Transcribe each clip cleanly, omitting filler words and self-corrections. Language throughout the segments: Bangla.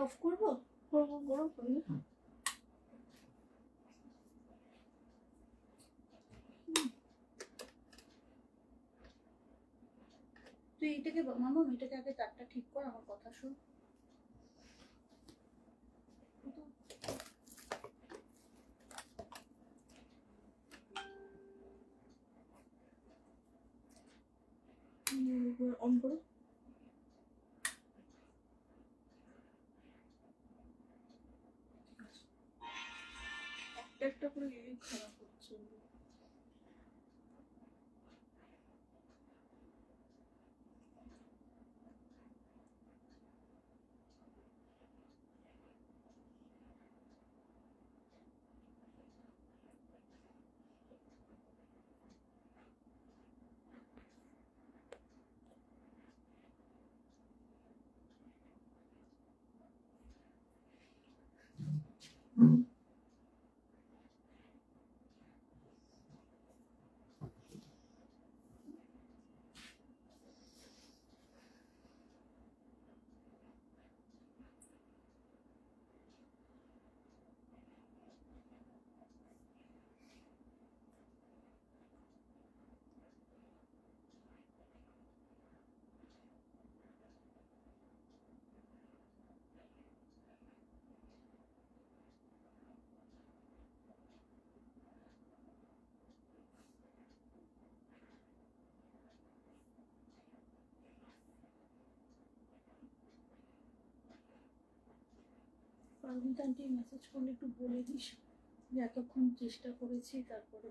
অফ করবো বড় করে। তুই এটাকে মামা এটাকে আগে তারটা ঠিক কর, আমার কথা শোন। অন করো। একটা করে খারাপ হচ্ছে। পারমিতা আন্টি মেসেজ করলে একটু বলে দিস যে এতক্ষণ চেষ্টা করেছি, তারপরে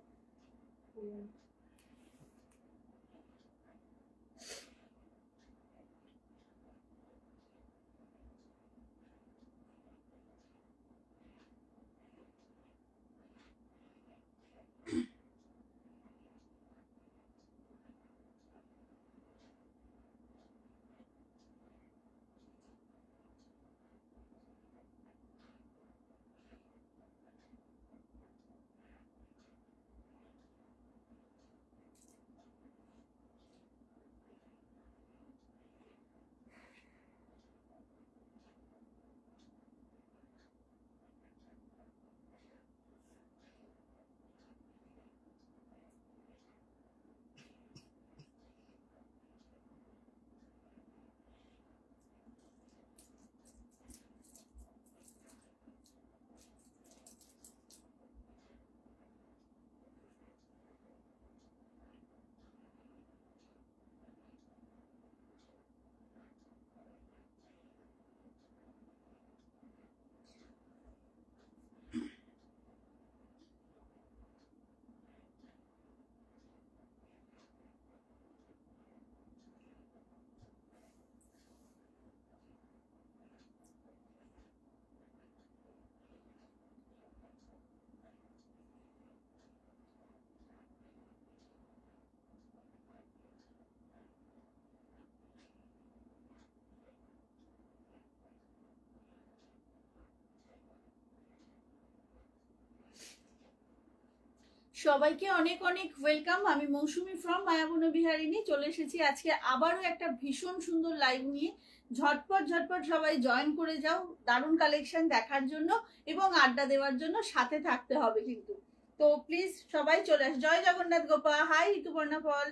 সবাইকে অনেক অনেক ওয়েলকাম। আমি মৌসুমি ফ্রম মায়াবন বিহারিণী চলে এসেছি আজকে আবারও একটা ভীষণ সুন্দর লাইভ নিয়ে। ঝটপট ঝটপট সবাই জয়েন করে যাও দারুণ কালেকশন দেখার জন্য এবং আড্ডা দেওয়ার জন্য, সাথে থাকতে হবে কিন্তু। তো প্লিজ সবাই চলে আস। জয় জগন্নাথ গোপা, হাই ঋতুপর্ণা ফল।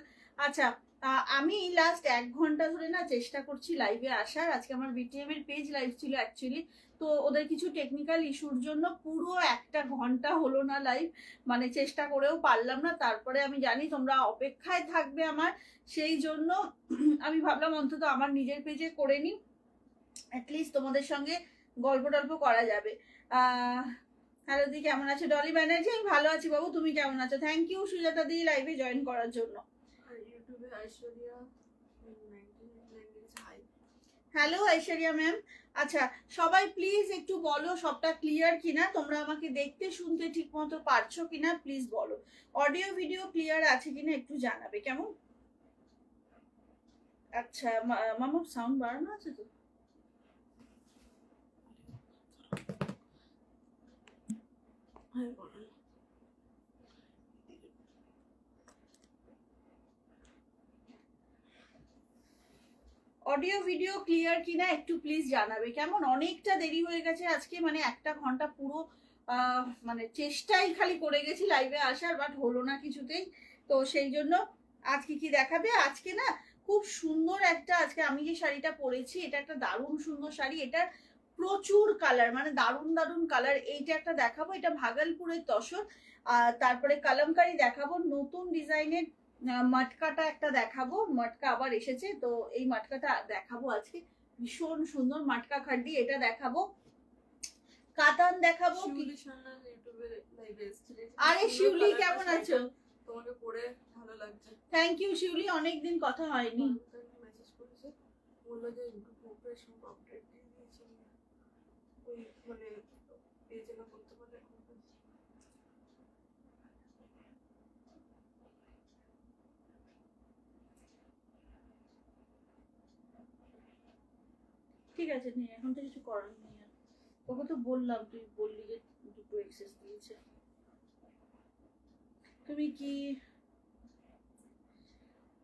আচ্ছা, আমি লাস্ট 1 ঘন্টা ধরে না চেষ্টা করছি লাইভে আসার। আজকে আমার বিটিএম এর পেজ লাইভ ছিল অ্যাকচুয়ালি, তো ওদের কিছু টেকনিক্যাল ইস্যুর জন্য পুরো 1 ঘন্টা হলো না লাইভ, মানে চেষ্টা করেও পারলাম না। তারপরে আমি জানি তোমরা অপেক্ষায় থাকবে আমার, সেই জন্য আমি ভাবলাম অন্তত আমার নিজের পেজে করে নিই, অ্যাটলিস্ট তোমাদের সঙ্গে গল্প টল্প করা যাবে। হ্যালো দি, কেমন আছো? ডলি ব্যানার্জি, আমি ভালো আছি বাবু, তুমি কেমন আছো? থ্যাংক ইউ সুজাতা দি লাইভে জয়েন করার জন্য। Hello Aishwarya ma'am. আচ্ছা সবাই প্লিজ একটু বলো সবটা ক্লিয়ার কিনা, তোমরা আমাকে দেখতে শুনতে ঠিক মতো পারছো কিনা প্লিজ বলো। অডিও ভিডিও ক্লিয়ার আছে কিনা একটু জানাবে, কেমন? আচ্ছা মামা সাউন্ড বাড়ানো আছে তো? অডিও ভিডিও ক্লিয়ার কিনা একটু প্লিজ জানাবে কেমন। অনেকটা দেরি হয়ে গেছে আজকে, মানে 1 ঘন্টা পুরো মানে চেষ্টাই খালি করে গেছি লাইভে আসার, বাট হলো না কিছুতেই। তো সেই জন্য আজকে কি দেখাবে? আজকে না খুব সুন্দর একটা, আজকে আমি যে শাড়িটা পরেছি এটা একটা দারুণ সুন্দর শাড়ি, এটার প্রচুর কালার, মানে দারুণ দারুণ কালার। এইটা একটা দেখাবো, এটা ভাগলপুরের তসর। তারপরে কালামকারি দেখাবো, নতুন ডিজাইনের মটকাটা একটা দেখাবো, মটকা আবার এসেছে তো এই মটকাটা দেখাবো আজকে, ভীষণ সুন্দর মটকা খাড্ডি এটা দেখাবো, কাতান দেখাবো। আরে শিউলি কেমন আছো? তোমাকে পরে ভালো লাগছে। থ্যাংক ইউ শিউলি, অনেকদিন কথা হয়নি। মেসেজ করেছে, বললো যে গ্রুপে সব আপডেট দিয়ে দিয়েছে, ওই মানে পেজে না করতে পারলে। ঠিক আছে, নেই এখন তো কিছু করার নেই। তোকে তো বললাম, তুই বললি যে দুটো এক্সেস দিয়েছে। তুমি কি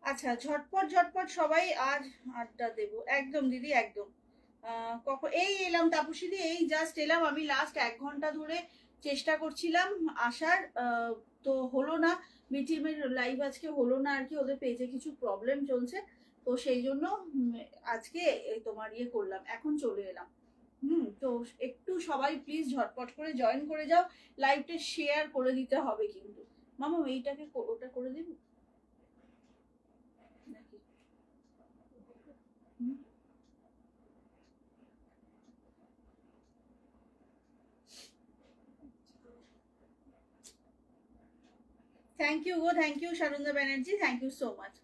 আচ্ছা, ঝটপট ঝটপট সবাই আজ আড্ডা দেবো, একদম দিদি একদম। কখন এই এলাম তাপসীদি, এই জাস্ট এলাম। আমি লাস্ট 1 ঘন্টা ধরে চেষ্টা করছিলাম আসার, তো হলো না। বিটিএমের লাইভ আজকে হলো না আর কি, ওদের পেজে কিছু প্রবলেম চলছে, তো সেই জন্য আজকে তোমার ইয়ে করলাম, এখন চলে এলাম। তো একটু সবাই প্লিজ ঝটপট করে জয়েন করে যাও, লাইভটা শেয়ার করে দিতে হবে কিন্তু। মামা এইটাকে ওটা করে দিবি নাকি? থ্যাংক ইউ গো, থ্যাংক ইউ শারুন্দা Banerjee, thank you so much.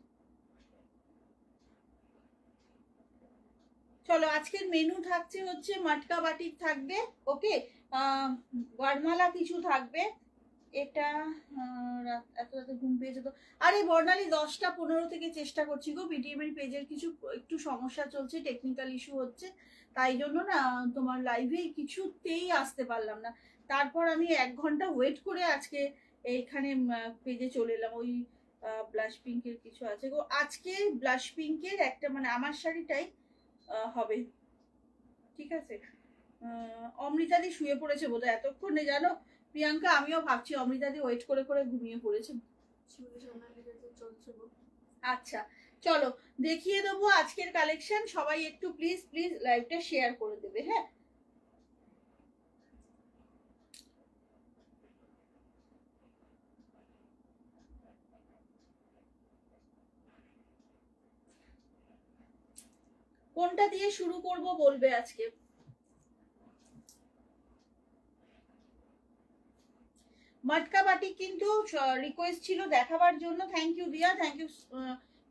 চলো আজকের মেনু থাকছে হচ্ছে মটকা বাটিক থাকবে, ওকে, বরমালা কিছু থাকবে। এটা এত রাতে ঘুম পেয়েছে তো। আরে বর্ণালী 10টা 15 থেকে চেষ্টা করছি গো, বিটিএম এর পেজের কিছু একটু সমস্যা চলছে, টেকনিক্যাল ইস্যু হচ্ছে, তাই জন্য না তোমার লাইভে কিছুতেই আসতে পারলাম না। তারপর আমি 1 ঘন্টা ওয়েট করে আজকে এইখানে পেজে চলে এলাম। ওই ব্লাশ পিঙ্কের কিছু আছে গো আজকে, ব্লাশ পিঙ্কের একটা, মানে আমার শাড়িটাই হবে, ঠিক আছে। অমৃতাদি শুয়ে পড়েছে বোধহয় এতক্ষণে, জানো প্রিয়াঙ্কা, আমিও ভাবছি অমৃতাদি ওয়েট করে করে ঘুমিয়ে পড়েছে। আচ্ছা চলো দেখিয়ে দেবো আজকের কালেকশন, সবাই একটু প্লিজ প্লিজ লাইভটা শেয়ার করে দেবে, হ্যাঁ। কোনটা দিয়ে শুরু করব বলবে আজকে। মটকা বাটি কিন্তু রিকোয়েস্ট ছিল দেখাবার জন্য, থ্যাংক ইউ দিয়া, থ্যাংক ইউ।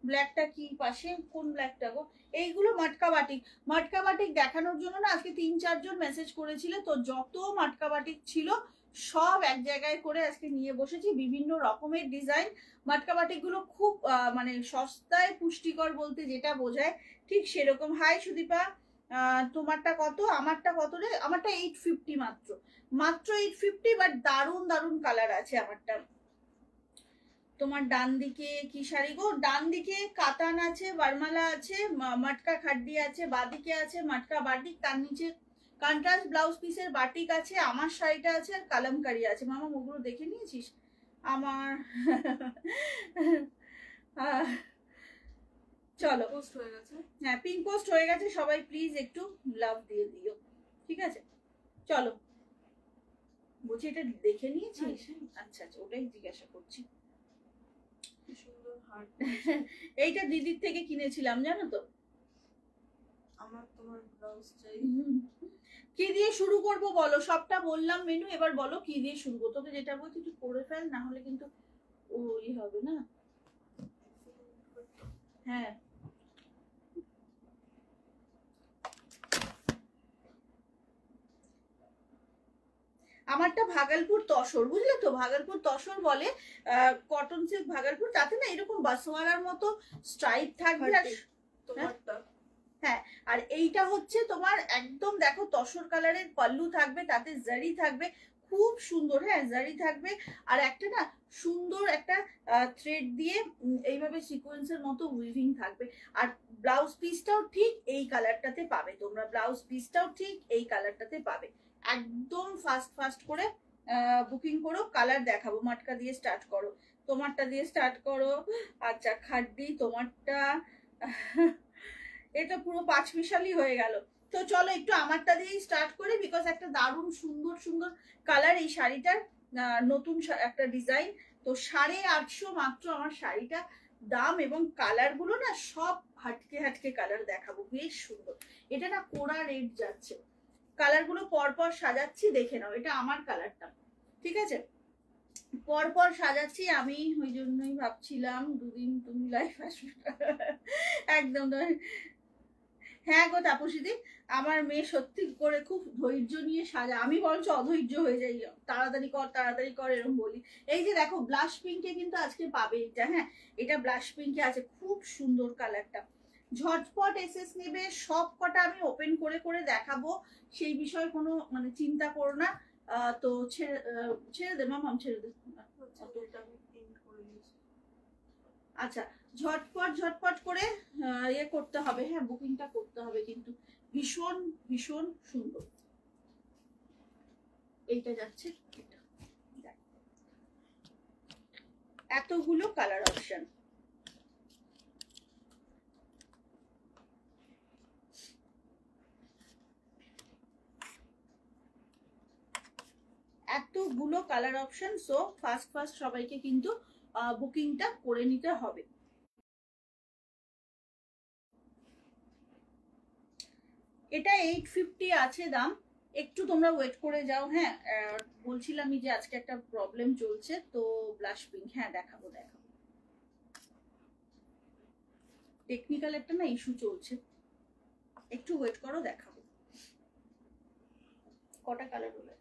ব্ল্যাকটা কি পাশে, কোন ব্ল্যাকটা গো? এইগুলো মটকা বাটিক, মটকা বাটিক দেখানোর জন্য না আজকে 3-4 জন মেসেজ করেছিল, তো যত মটকা বাটিক ছিল সব এক জায়গায় করে আজকে নিয়ে বসেছি, বিভিন্ন রকমের ডিজাইন। মটকা বাটিক গুলো খুব মানে সস্তায় পুষ্টিকর বলতে যেটা বোঝায় ঠিক সেরকম। হাই সুদীপা, তোমারটা কত? আমারটা কত রে? আমারটা 850 মাত্র, মাত্র 850, বাট দারুন দারুন কালার আছে আমারটা। তোমার ডান দিকে কি শাড়ি গো? ডান দিকে কাতান আছে, বারমালা আছে, মটকা খাড্ডি আছে, বাদিকে আছে মটকা বাটিক, তার নিচে কন্ট্রাস্ট ব্লাউজ পিসের বাটিক আছে, আমার শাড়িটা আছে, আর কালামকারি আছে। মামা ওগুলো দেখে নিয়েছিস আমার? চলো পোস্ট হয়ে গেছে, হ্যাঁ পিঙ্ক পোস্ট হয়ে গেছে, সবাই প্লিজ একটু লাভ দিয়ে দিও, ঠিক আছে। চলো বলছি এটা দেখে নিয়েছিস? আচ্ছা আচ্ছা, ওটাই জিজ্ঞাসা করছি। এইটা দিদির থেকে কিনেছিলাম জানো তো। আমার তোমার ব্লাউজ চাই। কি দিয়ে শুরু করব বলো? সবটা বললাম মেনু, এবার বলো কি দিয়ে শুরু করবো। তোকে যেটা বলছি তুই করে ফেল, না হলে কিন্তু ওই হবে না। হ্যাঁ আমারটা ভাগলপুর তসর, বুঝলে তো, ভাগলপুর তসর বলে, কটন সিল্ক ভাগলপুর, তাতে না এরকম বাসওয়ালার মতো স্ট্রাইপ থাকবে। আর তোমারটা হ্যাঁ, আর এইটা হচ্ছে তোমার একদম দেখো তসর কালারের পাল্লু থাকবে, তাতে জারি থাকবে, খুব সুন্দর, হ্যাঁ জারি থাকবে। আর একটা না সুন্দর একটা থ্রেড দিয়ে এইভাবে সিকোয়েন্সের মতো উইভিং থাকবে। আর ব্লাউজ পিসটাও ঠিক এই কালারটাতে পাবে তোমরা, ব্লাউজ পিসটাও ঠিক এই কালারটাতে পাবে। একদম ফাস্ট ফাস্ট করে বুকিং করো, কালার দেখাবো। মাটকা দিয়ে স্টার্ট করো, তোমারটা দিয়ে স্টার্ট করো। আচ্ছা খাড্ডি তোমারটা এটা পুরো 5 মিশালি হয়ে গেল। তো চলো একটু আমারটা দিয়েই স্টার্ট করি, বিকজ একটা দারুণ সুন্দর সুন্দর কালার এই শাড়িটার, নতুন একটা ডিজাইন। তো 850 মাত্র আমার শাড়িটা দাম, এবং কালার গুলো না সব হাটকে হাটকে কালার দেখাবো, বেশ সুন্দর। এটা না কোরা রেড যাচ্ছে, কালার গুলো পরপর সাজাচ্ছি, দেখে নাও। এটা আমার কালারটা, ঠিক আছে, পরপর সাজাচ্ছি আমি। ওই জন্যই ভাবছিলাম দুদিন তুমি লাইফ আসবে একদম। হ্যাঁ গো তাপসীদি, আমার মেয়ে সত্যি করে খুব ধৈর্য নিয়ে সাজা, আমি বরঞ্চ অধৈর্য হয়ে যাই, তাড়াতাড়ি কর তাড়াতাড়ি কর এরকম বলি। এই যে দেখো ব্লাশ পিঙ্কে কিন্তু আজকে পাবে এটা, হ্যাঁ এটা ব্লাশ পিঙ্কে আছে, খুব সুন্দর কালারটা। ঝটপট এসএস নেবে, সব কটা আমি ওপেন করে করে দেখাবো, সেই বিষয়ে কোনো মানে চিন্তা করো না। তো ছেড়ে দে মাম, ছেড়ে দে। আচ্ছা ঝটপট ঝটপট করে ইয়ে করতে হবে, হ্যাঁ বুকিংটা করতে হবে, কিন্তু ভীষণ ভীষণ সুন্দর। এইটা যাচ্ছে, এতগুলো কালার অপশন, এতগুলো colour option. So fast fast সবাইকে কিন্তু বুকিংটা করে নিতে হবে। এটা 850 আছে দাম, একটু তোমরা ওয়েট করে যাও। হ্যাঁ বলছিলামই যে আজকে একটা প্রবলেম চলছে, তো ব্লাশ পিঙ্ক হ্যাঁ দেখাবো দেখাবো, টেকনিক্যাল একটা না ইস্যু চলছে, একটু ওয়েট করো দেখাবো। কটা কালার হলো?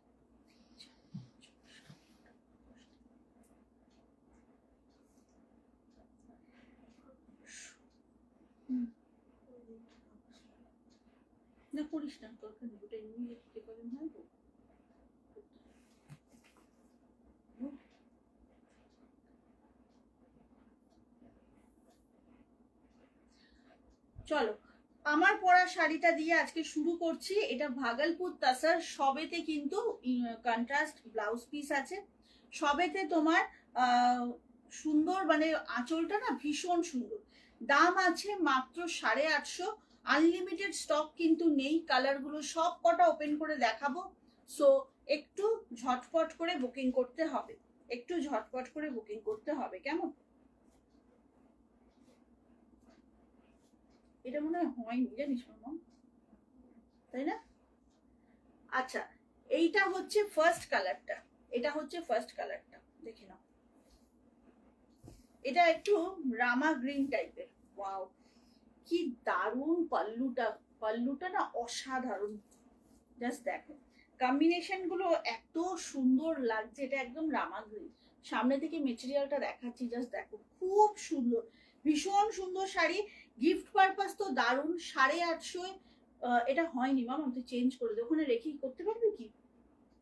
না করিস না, দরকার নেই, ওটা এমনি রেকর্ডিং হয় তো। চলো আমার পরা শাড়িটা দিয়ে আজকে শুরু করছি। এটা ভাগলপুর তাসার, সবেতে কিন্তু কন্ট্রাস্ট ব্লাউজ পিস আছে, সবেতে তোমার সুন্দর, মানে আঁচলটা না ভীষণ সুন্দর। দাম আছে মাত্র 850, আনলিমিটেড স্টক কিন্তু নেই, কালারগুলো সব কটা ওপেন করে দেখাবো। সো একটু ঝটপট করে বুকিং করতে হবে, একটু ঝটপট করে বুকিং করতে হবে, কেমন? এটা মনে হয়নি জানিস মামা, তাই না? আচ্ছা এইটা হচ্ছে ফার্স্ট কালারটা, এটা হচ্ছে ফার্স্ট কালারটা, দেখে নাও। এটা একটু রামা গ্রিন টাইপের, ওয়াও কি দারুণ পাল্লুটা, পাল্লুটা না অসাধারণ, জাস্ট দেখো কম্বিনেশন গুলো এত সুন্দর লাগছে। এটা একদম রামা গ্রিন, সামনে থেকে মেটেরিয়ালটা দেখাচ্ছি, জাস্ট দেখো খুব সুন্দর, ভীষণ সুন্দর শাড়ি। গিফট পারপাস তো দারুণ। 850, এটা হয়নি মামা, তুই চেঞ্জ করে দে, ওখানে রেখেই করতে পারবি কি?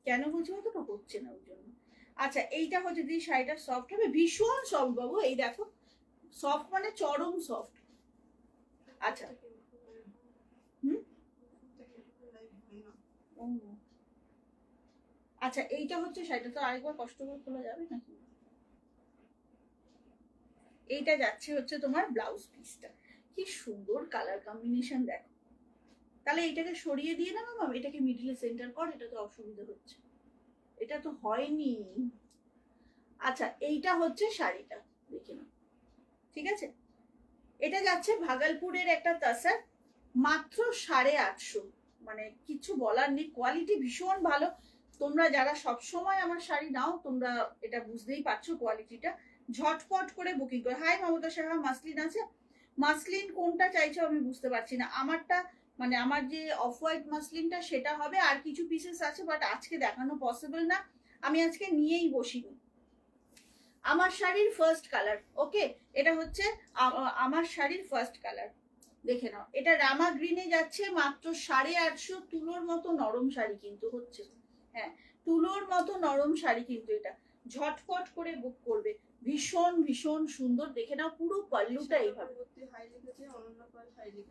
কেন বলছি হয়তো তো হচ্ছে না ওই জন্য। আচ্ছা এইটা হচ্ছে দিদি, শাড়িটা সফট হবে, ভীষণ সফট বাবু, এই দেখো সফট মানে চরম সফট। আচ্ছা আচ্ছা এইটা হচ্ছে শাড়িটা, তো আরেকবার কষ্ট করে খোলা যাবে নাকি? এইটা যাচ্ছে হচ্ছে তোমার ব্লাউজ পিসটা, কি সুন্দর কালার কম্বিনেশন দেখো। তাহলে এটাকে সরিয়ে দিয়ে না মামা, এটাকে মিডিলে সেন্টার কর, এটা তো অসুবিধা হচ্ছে, এটা তো হয়নি। আচ্ছা এইটা হচ্ছে শাড়িটা, দেখে নাও, ঠিক আছে। এটা যাচ্ছে ভাগলপুরের একটা তাসার, মাত্র 850, মানে কিছু বলার নেই, কোয়ালিটি ভীষণ ভালো। তোমরা যারা সব সময় আমার শাড়ি নাও তোমরা এটা বুঝতেই পারছো কোয়ালিটিটা। ঝটপট করে বুকিং করো। হাই মমতা সাহা, মাসলিন আছে? মাসলিন কোনটা চাইছো আমি বুঝতে পারছি না। আমারটা মানে আমার যে অফ হোয়াইট মাসলিনটা সেটা হবে, আর কিছু পিসেস আছে, বাট আজকে দেখানো পসিবল না, আমি আজকে নিয়েই বসিনি। আমার শাড়ির ফার্স্ট কালার, ওকে এটা হচ্ছে আমার শাড়ির ফার্স্ট কালার, দেখে নাও। এটা রামা গ্রিনে যাচ্ছে মাত্র 850, তুলোর মতো নরম শাড়ি কিন্তু হচ্ছে, হ্যাঁ, তুলোর মতো নরম শাড়ি কিন্তু এটা, ঝটফট করে বুক করবে, ভীষণ ভীষণ সুন্দর। দেখে নাও পুরো পাল্লুটা এইভাবে।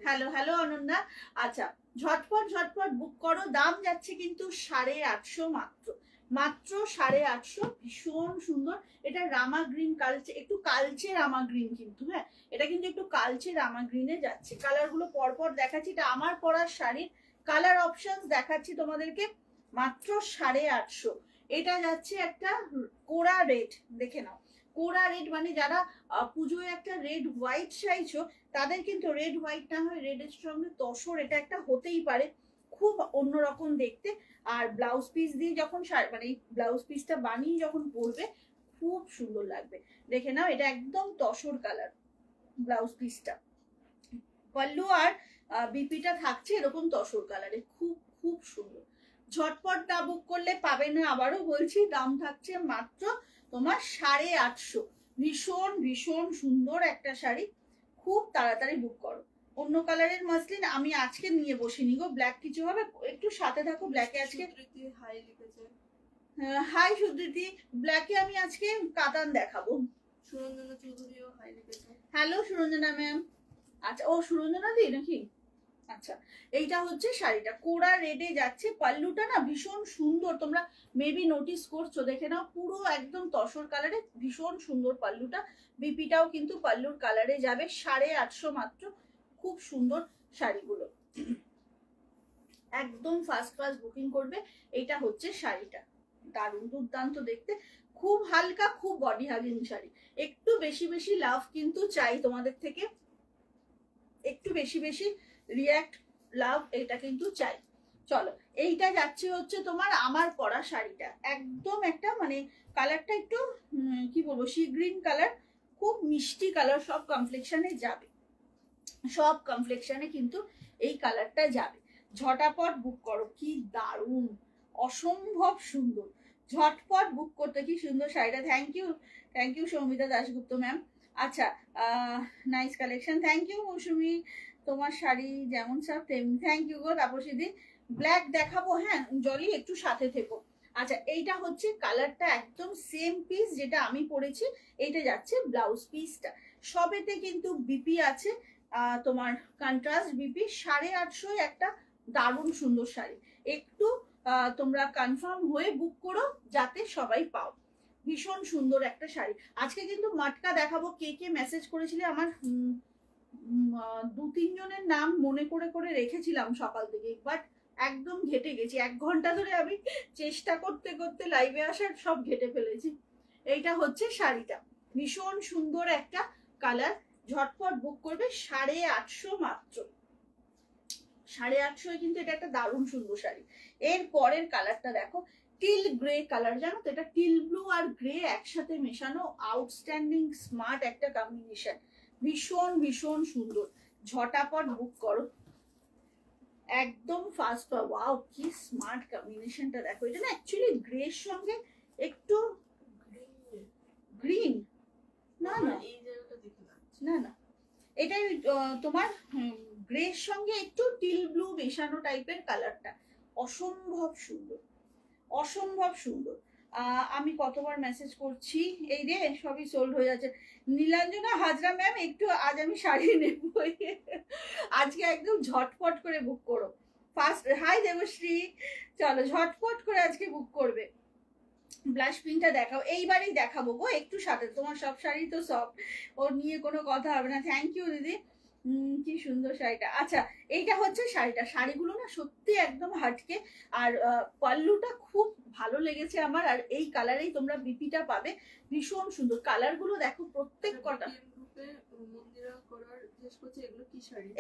Hello hello Ananya. আচ্ছা, ঝটপট ঝটপট বুক করো। দাম যাচ্ছে কিন্তু 850 মাত্র, মাত্র 850। ভীষণ সুন্দর। এটা রামা গ্রিন, কালচে, একটু কালচে রামা গ্রিন কিন্তু, হ্যাঁ এটা কিন্তু একটু কালচে রামা গ্রিনে যাচ্ছে। কালার গুলো পরপর দেখাচ্ছি, এটা আমার পরার শাড়ির কালার অপশন দেখাচ্ছি তোমাদেরকে। মাত্র 850। এটা যাচ্ছে একটা কোরা রেড, দেখে নাও কোরা রেড, মানে যারা পুজোয় একটা রেড হোয়াইট চাইছো তাদের কিন্তু রেড হোয়াইট না হয় রেডের সঙ্গে তসর এটা একটা হতেই পারে, খুব অন্যরকম দেখতে। আর ব্লাউজ পিস দিয়ে যখন মানে এই ব্লাউজ পিসটা বানিয়ে যখন পরবে খুব সুন্দর লাগবে। দেখে নাও এটা একদম তসর কালার ব্লাউজ পিসটা, পাল্লু আর বিপিটা থাকছে এরকম তসর কালারে, খুব খুব সুন্দর। ঝটপট না বুক করলে পাবে না, আবারও বলছি দাম থাকছে মাত্র তোমার 850। ভীষণ ভীষণ সুন্দর একটা শাড়ি, খুব তাড়াতাড়ি বুক করো। অন্য কালারের মাসলিন আমি আজকে নিয়ে বসিনি গো, ব্ল্যাক কিছু হবে, একটু সাথে থাকো। ব্ল্যাকে আজকে হাই লিখেছে। হাই সুদৃতি, ব্ল্যাকে আমি আজকে কাতান দেখাবো। সুরঞ্জনা চৌধুরীও হাই লিখেছে। Hello Suranjana ma'am. আচ্ছা, ও সুরঞ্জনা দি নাকি? আচ্ছা, এইটা হচ্ছে শাড়িটা কোরা রেডে যাচ্ছে, পাল্লুটা না ভীষণ সুন্দর, তোমরা মেবি নোটিস করছো, দেখে নাও পুরো একদম তসর কালারে, ভীষণ সুন্দর পাল্লুটা। বিপিটাও কিন্তু পাল্লুর কালারে যাবে। 850 মাত্র, খুব সুন্দর শাড়িগুলো, একদম ফার্স্ট ফার্স্ট বুকিং করবে। এইটা হচ্ছে শাড়িটা, দারুণ দুর্দান্ত দেখতে, খুব হালকা, খুব বডি হাগিং শাড়ি। একটু বেশি বেশি লাভ কিন্তু চাই তোমাদের থেকে, একটু বেশি বেশি রিয়াক্ট লাভ এটা কিন্তু চাই। চলো, এইটা যাচ্ছে হচ্ছে তোমার আমার পরা শাড়িটা, একদম একটা মানে কালারটা একটু কি বলবো, সি গ্রিন কালার, খুব মিষ্টি কালার, সব কমপ্লেক্সনে যাবে, সব কমপ্লেক্সনে কিন্তু এই কালারটা যাবে। ঝটাপট বুক করো, কি দারুণ, অসম্ভব সুন্দর। ঝটপট বুক করতে, কি সুন্দর শাড়িটা। Thank you Soumita Dasgupta ma'am. আচ্ছা, nice collection, thank you Mousumi, তোমার শাড়ি যেমন সব তেমনি। থ্যাংক ইউ গো তাপসীদি। ব্ল্যাক দেখাবো, হ্যাঁ জলি একটু সাথে থেকো। আচ্ছা, এইটা হচ্ছে কালারটা একদম সেম পিস যেটা আমি পরেছি, এইটা যাচ্ছে ব্লাউজ পিসটা। সবেতে কিন্তু বিপি আছে, তোমার কন্ট্রাস্ট বিপি। 850 একটা দারুণ সুন্দর শাড়ি, একটু তোমরা কনফার্ম হয়ে বুক করো যাতে সবাই পাও। ভীষণ সুন্দর একটা শাড়ি। আজকে কিন্তু মাটকা দেখাবো। কে কে মেসেজ করেছিলে, আমার 2-3 জনের নাম মনে করে করে রেখেছিলাম সকাল থেকে, বাট একদম ঘেটে গেছি। 1 ঘন্টা ধরে আমি চেষ্টা করতে করতে লাইভে আসার, সব ঘেটে ফেলেছি। এইটা হচ্ছে শাড়িটা, ভীষণ সুন্দর একটা কালার। ঝটপট বুক করবে, 850 মাত্র। 850 কিন্তু এটা একটা দারুণ সুন্দর শাড়ি। এর পরের কালারটা দেখো, টিল গ্রে কালার, জানো তো এটা টিল ব্লু আর গ্রে একসাথে মেশানো, আউটস্ট্যান্ডিং স্মার্ট একটা কম্বিনেশন, ভীষণ ভীষণ সুন্দর। ঝটাপট বুক করো, একদম ফাস্ট। ওয়াও, কি স্মার্ট কম্বিনেশনটা দেখো। এটা না অ্যাকচুয়ালি গ্রের সঙ্গে একটু গ্রিন, না না না না, এটাই তোমার গ্রের সঙ্গে একটু টিল ব্লু মেশানো টাইপের কালারটা, অসম্ভব সুন্দর, অসম্ভব সুন্দর। আমি কতবার মেসেজ করছি, এই রে সবই সোল্ড হয়ে যাচ্ছে। নীলাঞ্জনা হাজরা ম্যাম, একটু আজ আমি শাড়ি নেব, আজকে একদম ঝটপট করে বুক করো ফার্স্ট। হাই দেবশ্রী, চলো ঝটপট করে আজকে বুক করবে। ব্লাশ পিঙ্কটা দেখাও, এইবারই দেখাবো গো, একটু সাথে, তোমার সব শাড়ি তো সব, ওর নিয়ে কোনো কথা হবে না। থ্যাংক ইউ দিদি, কি সুন্দর শাড়িটা। আচ্ছা, এইটা হচ্ছে শাড়িটা, শাড়িগুলো না সত্যি একদম হাটকে, আর পাল্লুটা খুব ভালো লেগেছে আমার, আর এই কালারেই তোমরা বিপিটা পাবে, ভীষণ সুন্দর। কালারগুলো দেখো প্রত্যেক কটা।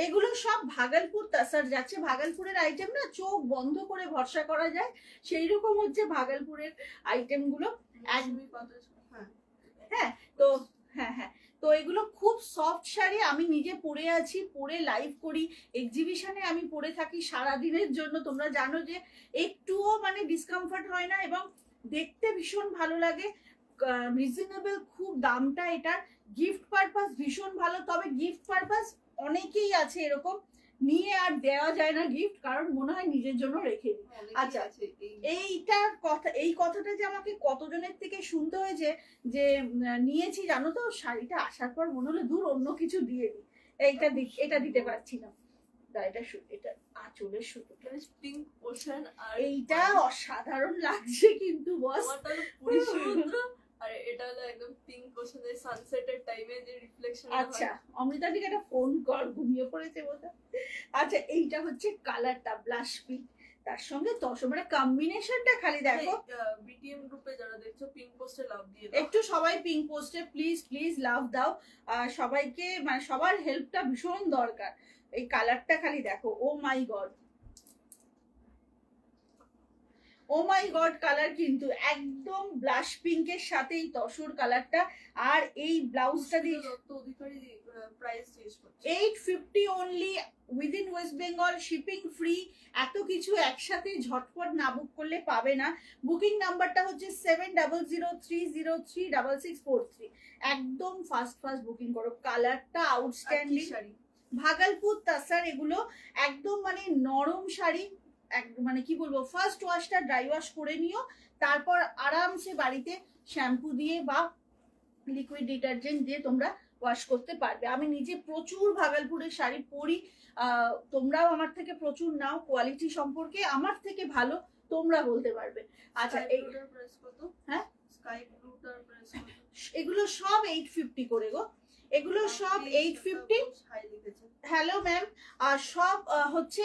এগুলো সব ভাগলপুর তাসার যাচ্ছে, ভাগলপুরের আইটেম না, চোখ বন্ধ করে ভরসা করা যায়, সেই রকম হচ্ছে ভাগলপুরের আইটেম গুলো। হ্যাঁ তো হ্যাঁ হ্যাঁ, তো এগুলো খুব সফট শাড়ি, আমি নিজে পরে আছি, পরে লাইভ করি, এক্সিবিশনে আমি পরে থাকি সারাদিনের জন্য। তোমরা জানো যে একটুও মানে ডিসকমফর্ট হয় না, এবং দেখতে ভীষণ ভালো লাগে, রিজনেবল খুব দামটা এটার। গিফট পারপাস ভীষণ ভালো, তবে গিফট পারপাস অনেকেই আছে এরকম নিয়ে আর দেওয়া যায় না গিফট, কারণ মনে হয় নিজের জন্য রেখে দিই। আচ্ছা, এই কথাটা যে আমাকে কতজনের থেকে শুনতে হয়েছে যে নিয়েছি জানো তো, শাড়িটা আসার পর মনে হলো দূর অন্য কিছু দিয়ে দিই, এটা দিতে পারছি না। এটা আঁচলের সুতোটা পিঙ্ক পোর্শন, আর এইটা অসাধারণ লাগছে কিন্তু বস। পুরী সমুদ্র, আর এটা হলো একদম পিঙ্ক পোর্শনের সানসেটের টাইমে যে রিফ্লেকশন। আচ্ছা, অমৃতাদিকে একটা ফোন কর, ঘুমিয়ে পড়েছে বোধহয়। আচ্ছা, এইটা হচ্ছে কালারটা ব্লাশ পিঙ্ক, তার সঙ্গে মানে কম্বিনেশনটা খালি দেখো। বিটিএম গ্রুপে যারা দেখছো পিঙ্ক পোস্টে লাভ দিয়ে দাও একটু, সবাই পিঙ্ক পোস্টে প্লিজ প্লিজ লাভ দাও। সবাইকে মানে সবার হেল্পটা ভীষণ দরকার। এই কালারটা খালি দেখো, ও মাই গড, ও মাই গড কালার কিন্তু একদম ব্লাশ পিঙ্কের সাথেই তসর কালারটা। আর এই ব্লাউজটা দিয়ে অধিকারী প্রাইস চেঞ্জ করছে 850 only, within West Bengal, shipping free. এত কিছু একসাথে ঝটপট না বুক করলে পাবে না। বুকিং নাম্বারটা হচ্ছে 7003036643। একদম ফাস্ট বুকিং করো। কালারটা আউটস্ট্যান্ডিং, ভাগলপুর তাসার এগুলো একদম মানে নরম শাড়ি, মানে কি বলবো, ফার্স্ট ওয়াশটা ড্রাই ওয়াশ করে নিও, তারপর আরামসে বাড়িতে শ্যাম্পু দিয়ে বা লিকুইড ডিটারজেন্ট দিয়ে তোমরা ওয়াশ করতে পারবে। আমি নিজে প্রচুর ভাগলপুরের শাড়ি পরি, তোমরাও আমার থেকে প্রচুর নাও, কোয়ালিটি সম্পর্কে আমার থেকে ভালো তোমরা বলতে পারবে। আচ্ছা, হ্যাঁ এগুলো সব 850 করে গো, এগুলো সব 850। হ্যালো ম্যাম, আর সব হচ্ছে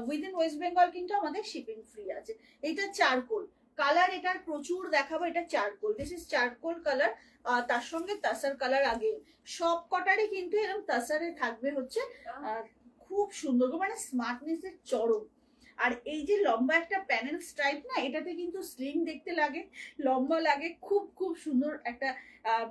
উইদিন ওয়েস্ট বেঙ্গল, কিন্তু আমাদের শিপিং ফ্রি আছে। এটা চারকোল কালার, এটার প্রচুর দেখাবো। এটা charcoal, this is charcoal colour, তার সঙ্গে তাসার কালার। আগে সব কটারই কিন্তু এরকম তাসারে থাকবে হচ্ছে, খুব সুন্দর, মানে স্মার্টনেসের চরম। আর এই যে লম্বা একটা প্যানেল স্ট্রাইপ না, এটাতে কিন্তু স্লিম দেখতে লাগে, লম্বা লাগে, খুব সুন্দর একটা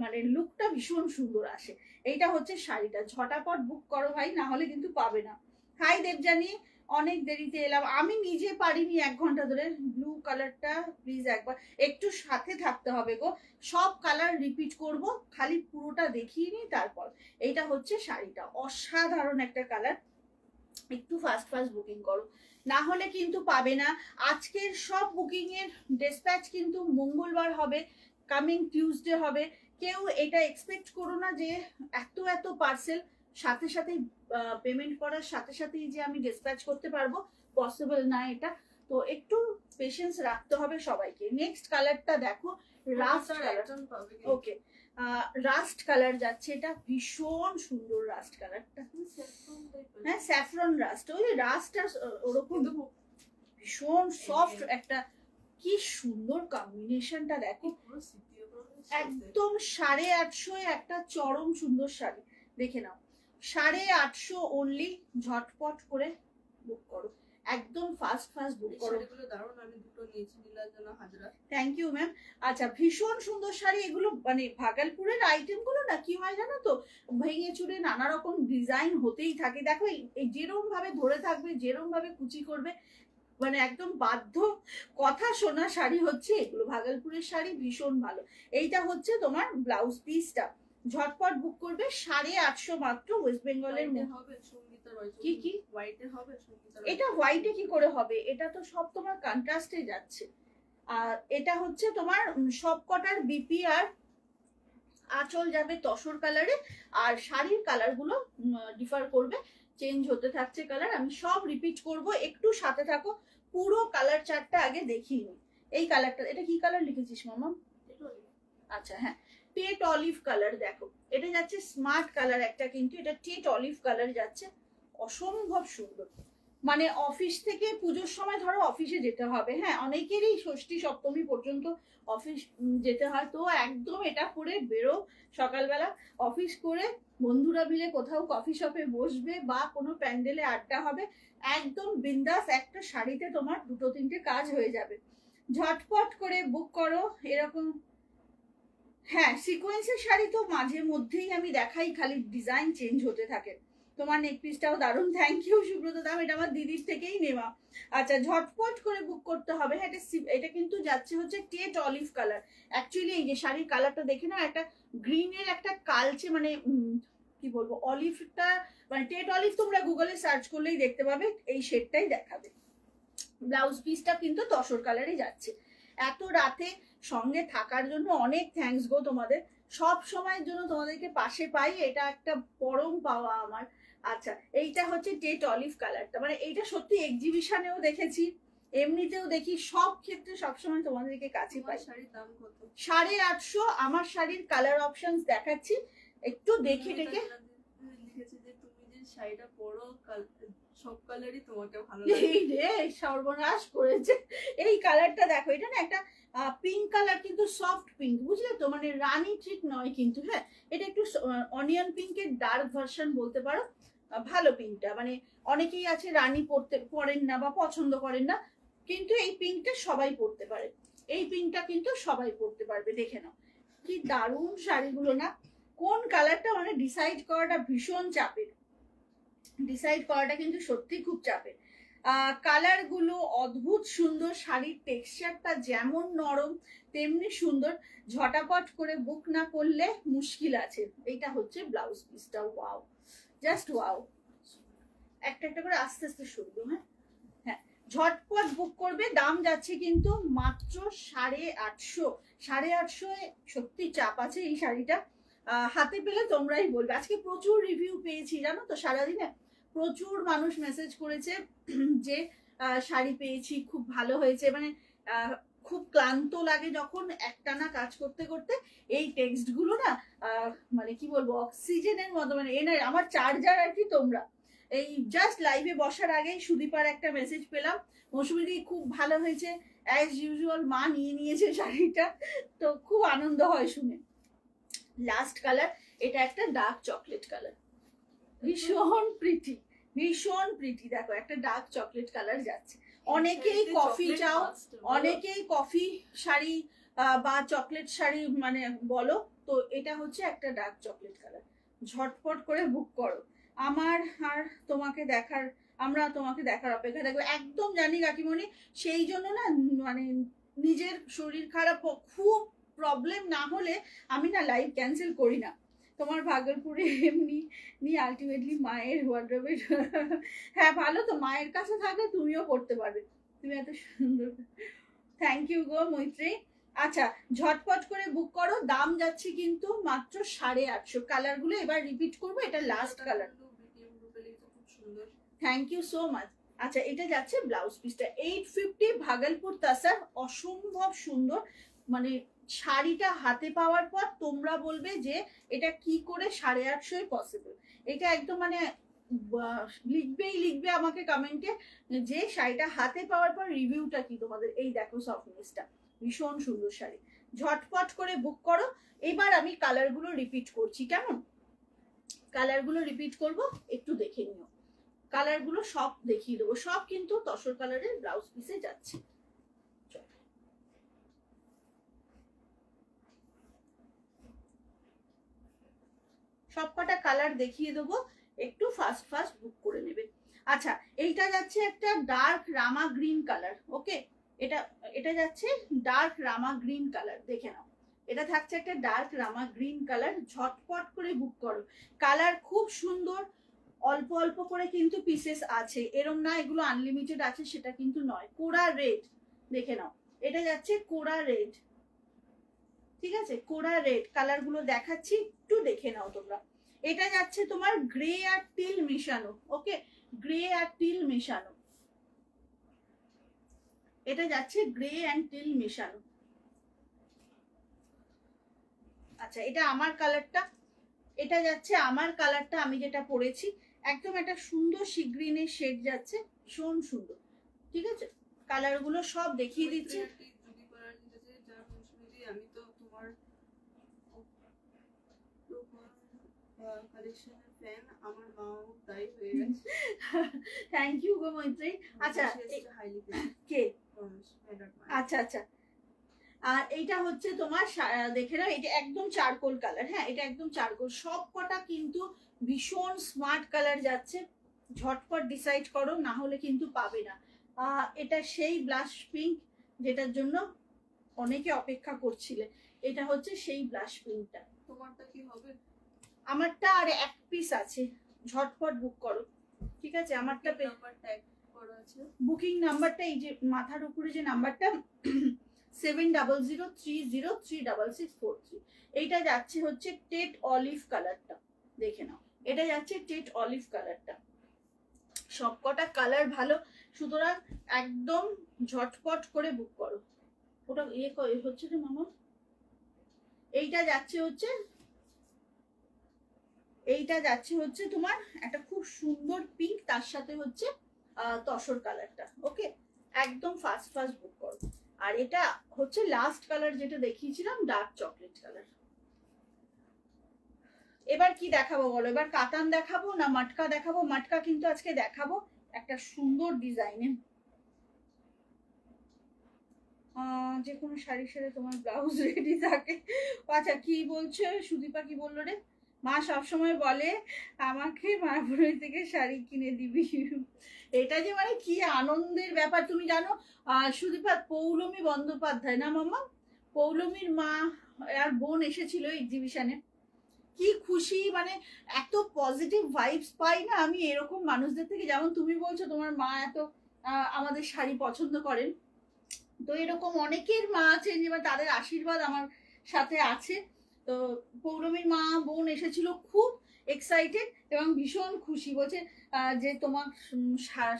মানে লুকটা ভীষণ সুন্দর আসে। এইটা হচ্ছে শাড়িটা, ঝটাপট বুক করো ভাই, না হলে কিন্তু পাবে না। হাই দেবজানি, অনেক দেরিতে এলাম, আমি নিজে পারিনি 1 ঘন্টা ধরে। ব্লু কালারটা প্লিজ একবার একটু সাথে থাকতে হবে গো, সব কালার রিপিট করব, খালি পুরোটা দেখিয়ে নি তারপর। এইটা হচ্ছে শাড়িটা, অসাধারণ একটা কালার। একটু ফাস্ট বুকিং করো, না হলে কিন্তু পাবে না। আজকের সব বুকিং এর ডিসপ্যাচ কিন্তু মঙ্গলবার হবে, কামিং টিউসডে হবে। কেউ এটা এক্সপেক্ট করো না যে এত পার্সেল সাথে পেমেন্ট করার সাথে সাথেই যে আমি ডিসপ্যাচ করতে পারবো, পসিবল না এটা। তো একটু পেশেন্স রাখতে হবে সবাইকে। নেক্সট কালারটা দেখো, রাস্ট কালার। ওকে, রাস্ট কালার যাচ্ছে, এটা ভীষণ সুন্দর রাস্ট কালারটা। হ্যাঁ, স্যাফরন রাস্ট, ওই রাস্ট আর ওরকম ভীষণ সফট একটা, কি সুন্দর কম্বিনেশনটা দেখো, একদম 850 একটা চরম সুন্দর শাড়ি। দেখে নাও, 850 অনলি, ঝটপট করে বুক করো, একদম ফাস্ট বুক করো। আমি দুটো নিয়েছি, Nilanjana Hazra. Thank you ma'am. আচ্ছা, ভীষণ সুন্দর শাড়ি এগুলো, মানে ভাগলপুরের আইটেম গুলো না কি হয় জানো তো, ভেঙে চুরে নানা রকম ডিজাইন হতেই থাকে। দেখো এই যেরকম ভাবে ধরে থাকবে, যেরকম ভাবে কুচি করবে, মানে একদম বাধ্য কথা শোনা শাড়ি হচ্ছে এগুলো। ভাগলপুরের শাড়ি ভীষণ ভালো। এইটা হচ্ছে তোমার ব্লাউজ পিসটা, ঝটপট বুক করবে, 850 মাত্র। ওয়েস্ট বেঙ্গলের কি এটা হোয়াইটে কি করে হবে, এটা তো সব তোমার কন্ট্রাস্টে যাচ্ছে। আর এটা হচ্ছে তোমার সব কটার বিপি আর আঁচল যাবে তসর কালারে, আর শাড়ির কালার গুলো ডিফার করবে, চেঞ্জ হতে থাকছে কালার। আমি সব রিপিট করব, একটু সাথে থাকো। পুরো কালার চার্টটা আগে দেখিয়ে নি। এই কালারটা, এটা কি কালার লিখেছিস মামা? আচ্ছা হ্যাঁ, টেট অলিভ কালার। দেখো এটা যাচ্ছে স্মার্ট কালার একটা, কিন্তু এটা টেট অলিভ কালার যাচ্ছে, অসম্ভব সুন্দর। মানে অফিস থেকে পুজোর সময় ধরো অফিসে যেতে হবে, হ্যাঁ অনেকেরই ষষ্ঠী সপ্তমী পর্যন্ত অফিস যেতে হয়, তো একদম এটা পরে বেরো, সকালবেলা অফিস করে বন্ধুরা মিলে কোথাও কফি শপে বসবে বা কোনো প্যান্ডেলে আড্ডা হবে, একদম বিন্দাস একটা শাড়িতে তোমার 2-3টে কাজ হয়ে যাবে। ঝটপট করে বুক করো এরকম। হ্যাঁ, সিকোয়েন্সের শাড়ি তো মাঝে মধ্যেই আমি দেখাই, খালি ডিজাইন চেঞ্জ হতে থাকে। তোমার নেক পিসটাও দারুণ, থ্যাংক ইউ সুব্রত দাম, এটা আমার দিদির থেকেই নেওয়া। আচ্ছা, ঝটপট করে বুক করতে হবে। হ্যাঁ, এটা কিন্তু যাচ্ছে হচ্ছে টেট অলিভ কালার। অ্যাকচুয়ালি এই যে শাড়ির কালারটা দেখে না, একটা গ্রিনের একটা কালচে, মানে কি বলবো, অলিভটা মানে টেট অলিভ তোমরা গুগলে সার্চ করলেই দেখতে পাবে, এই শেডটাই দেখাবে। ব্লাউজ পিসটা কিন্তু তসর কালারে যাচ্ছে। এত রাতে সঙ্গে থাকার জন্য অনেক থ্যাঙ্কস গো তোমাদের, সব সময়ের জন্য তোমাদেরকে পাশে পাই, এটা একটা পরম পাওয়া আমার। আচ্ছা, এইটা হচ্ছে টেট অলিভ কালারটা, মানে এইটা সত্যি এক্সিবিশনেও দেখেছি, এমনিতেও দেখি, সব ক্ষেত্রে সবসময় তোমাদেরকে কাছে পাই। শাড়ির দাম কত? 850। আমার শাড়ির কালার অপশনস দেখাচ্ছি, একটু দেখে দেখে। লিখেছে যে তুমি যে শাড়িটা পরো সব কালারই তোমাকে ভালো লাগে। এই রে সর্বনাশ করেছে। এই কালারটা দেখো, এটা না একটা পিঙ্ক কালার, কিন্তু সফট পিঙ্ক, বুঝলে তো, মানে রানী ঠিক নয় কিন্তু, হ্যাঁ এটা একটু অনিয়ন পিঙ্কের ডার্ক ভার্সন বলতে পারো। ভালো পিঙ্কটা, মানে অনেকেই আছে রানী পরেন না বা পছন্দ করেন না, কিন্তু এই পিঙ্কটা সবাই পরতে পারে, এই পিঙ্কটা কিন্তু সবাই পরতে পারবে। দেখে নাও কি দারুণ শাড়িগুলো না, কোন কালারটা মানে ডিসাইড করাটা ভীষণ চাপের, ডিসাইড করাটা কিন্তু সত্যি খুব চাপের। কালার গুলো অদ্ভুত সুন্দর, শাড়ির টেক্সচারটা যেমন নরম তেমনি সুন্দর, ঝটাপট করে বুক না করলে মুশকিল আছে। এইটা হচ্ছে ব্লাউজ পিসটা, ওয়াও, জাস্ট ওয়াও। একটা একটা করে আস্তে আস্তে শুনবো, হ্যাঁ হ্যাঁ, ঝটপট বুক করবে। দাম যাচ্ছে কিন্তু মাত্র 850। 850 সত্যি চাপ আছে এই শাড়িটা, হাতে পেলে তোমরাই বলবে। আজকে প্রচুর রিভিউ পেয়েছি জানো তো, সারাদিনে প্রচুর মানুষ মেসেজ করেছে যে শাড়ি পেয়েছি, খুব ভালো হয়েছে, মানে খুব ক্লান্ত লাগে যখন একটানা কাজ করতে করতে, এই টেক্সট গুলো না মানে কি বলবো অক্সিজেনের মতো, মানে আমার চার্জার আর কি তোমরা। এই জাস্ট লাইভে বসার আগেই সুদীপার একটা মেসেজ পেলাম, মৌসুমীদি খুব ভালো হয়েছে, অ্যাজ ইউজুয়াল মা নিয়ে নিয়েছে শাড়িটা, তো খুব আনন্দ হয় শুনে। লাস্ট কালার, এটা একটা ডার্ক চকলেট কালার, ভীষণ প্রিটি, ভীষণ প্রিটি। দেখো একটা ডার্ক চকলেট কালার যাচ্ছে। অনেকেই কফি চাও, অনেকেই কফি শাড়ি বা চকলেট শাড়ি মানে বলো, তো এটা হচ্ছে একটা ডার্ক চকলেট কালার। ঝটপট করে বুক করো, আমার আর তোমাকে দেখার, আমরা তোমাকে দেখার অপেক্ষা থাকবো। একদম জানি কাকিমণি, সেই জন্য না মানে নিজের শরীর খারাপ খুব প্রবলেম না হলে আমি না লাইভ ক্যান্সেল করি না। তোমার ভাগলপুরে এমনি নি আলটিমেটলি মায়ের ওয়ার্ড্রোবে, হ্যাঁ ভালো তো, মায়ের কাছে থাকলে তুমিও পড়তে পারবে, তুমি এত সুন্দর। থ্যাংক ইউ গো মৈত্রী। আচ্ছা ঝটপট করে বুক করো, দাম যাচ্ছে কিন্তু মাত্র 850। কালার গুলো এবার রিপিট করবো, এটা last colour. Thank you so much. আচ্ছা এটা যাচ্ছে ব্লাউজ পিসটা 850, ভাগলপুর তাসার, অসম্ভব সুন্দর। মানে শাড়িটা হাতে পাওয়ার পর তোমরা বলবে যে এটা কি করে 850 পসিবল। এটা একদম মানে লিখবে আমাকে কমেন্টে যে শাড়িটা হাতে পাওয়ার পর রিভিউটা কি তোমাদের। এই দেখো সফটনেসটা, ভীষণ সুন্দর শাড়ি, ঝটপট করে বুক করো। এবার আমি কালারগুলো রিপিট করছি, কেমন কালারগুলো রিপিট করব একটু দেখে নিও। কালারগুলো সব দেখিয়ে দেবো, সব কিন্তু তসর কালারের ব্লাউজ পিসে যাচ্ছে। সব কটা কালার দেখিয়ে দেবো, একটু ফাস্ট ফাস্ট বুক করে নেবে। আচ্ছা এইটা যাচ্ছে একটা ডার্ক রামা গ্রিন কালার, ওকে, এটা যাচ্ছে ডার্ক রামা গ্রিন কালার, দেখে নাও। এটা থাকছে একটা ডার্ক রামা গ্রিন কালার, ঝটপট করে বুক করো। কালার খুব সুন্দর, অল্প অল্প করে কিন্তু পিসেস আছে, এরম না এগুলো আনলিমিটেড আছে সেটা কিন্তু নয়। কোরা রেড, দেখে নাও, এটা যাচ্ছে কোরা রেড, ঠিক আছে, কোরা রেড। কালার গুলো দেখাচ্ছি, একটু দেখে নাও তোমরা। এটা যাচ্ছে তোমার গ্রে আর টিল মেশানো, ওকে, গ্রে আর টিল মেশানো, এটা যাচ্ছে গ্রে অ্যান্ড টিল মেশানো। আচ্ছা এটা আমার কালারটা, এটা যাচ্ছে আমার কালারটা, আমি যেটা পরেছি একদম একটা সুন্দর সি গ্রিনের শেড যাচ্ছে, ভীষণ সুন্দর। ঠিক আছে, কালার গুলো সব দেখিয়ে দিচ্ছি। আমি তো তোমার কালেকশনের ফ্যান, আমার মাও তাই হয়ে গেছে। থ্যাংক ইউ গো মৈত্রী। আচ্ছা কে, আচ্ছা আচ্ছা, আর এইটা হচ্ছে তোমার দেখে নাও, এটা একদম চারকোল কালার, হ্যাঁ এটা একদম চারকোল। সব কটা কিন্তু ভীষণ স্মার্ট কালার যাচ্ছে, ঝটপট ডিসাইড করো না হলে কিন্তু পাবে না। এটা সেই ব্লাশ পিঙ্ক যেটার জন্য অনেকে অপেক্ষা করছিলে, এটা হচ্ছে সেই ব্লাশ পিঙ্কটা। তোমারটা কি হবে? আমারটা আর এক পিস আছে, ঝটপট বুক করো, ঠিক আছে? আমারটা বুকিং নাম্বারটা এই যে মাথার উপরে যে নাম্বারটা 7003036643, এইটা যাচ্ছে হচ্ছে টেট অলিভ কালারটা, দেখে নাও, এটা যাচ্ছে টেট অলিভ কালারটা। সবকটা কালার ভালো, সুতরাং একদম ঝটপট করে বুক করো। ওটা হচ্ছে রে মামা, এইটা যাচ্ছে হচ্ছে তোমার একটা খুব সুন্দর পিঙ্ক, তার সাথে হচ্ছে তসর কালারটা। ওকে, একদম ফাস্ট বুক করো। আর এটা হচ্ছে লাস্ট কালার যেটা দেখিয়েছিলাম, ডার্ক চকলেট কালার। এবার কি দেখাবো বলো? এবার কাতান দেখাবো না মাটকা দেখাবো? মাটকা কিন্তু আজকে দেখাবো একটা সুন্দর ডিজাইনে। যে কোনো শাড়ির সাথে তোমার ব্লাউজ রেডি থাকে। আচ্ছা, কি বলছো সুদীপা, কি বললো রে? মা সবসময় বলে আমাকে মায়াপুরি থেকে শাড়ি কিনে দিবি। এটা যে মানে কি আনন্দের ব্যাপার তুমি জানো। সুদীপা, পৌলমী বন্দ্যোপাধ্যায় না মামা, পৌলমীর মা আর বোন এসেছিল এক্সিবিশনে। কি খুশি, মানে এত পজিটিভ ভাইবস পাই না আমি এরকম মানুষদের থেকে। যেমন তুমি বলছো তোমার মা এত আমাদের শাড়ি পছন্দ করেন, তো এরকম অনেকের মা আছেন যে তাদের আশীর্বাদ আমার সাথে আছে। তো পৌলমীর মা বোন এসেছিল, খুব এক্সাইটেড এবং ভীষণ খুশি, বলছে যে তোমার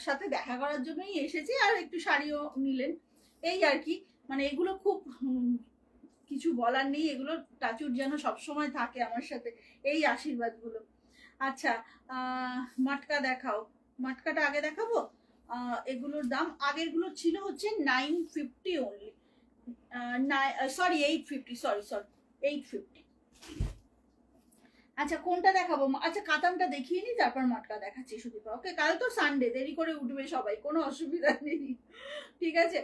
সাথে দেখা করার জন্যই এসেছি, আর একটু শাড়িও নিলেন, এই আর কি। মানে এগুলো খুব কিছু বলার নেই, এগুলো টাচুর যেন সবসময় থাকে আমার সাথে, এই আশীর্বাদগুলো। আচ্ছা, মাটকা দেখাও, মাটকাটা আগে দেখাবো। এগুলোর দাম আগেরগুলো ছিল হচ্ছে 950 অনলি, সরি 850, সরি 850। আচ্ছা, কোনটা দেখাবো? আচ্ছা, কাতানটা দেখিয়ে নি, তারপর মাটকা দেখাচ্ছি সুদীপা। ওকে, কাল তো সানডে, দেরি করে উঠবে সবাই, কোনো অসুবিধা নেই, ঠিক আছে?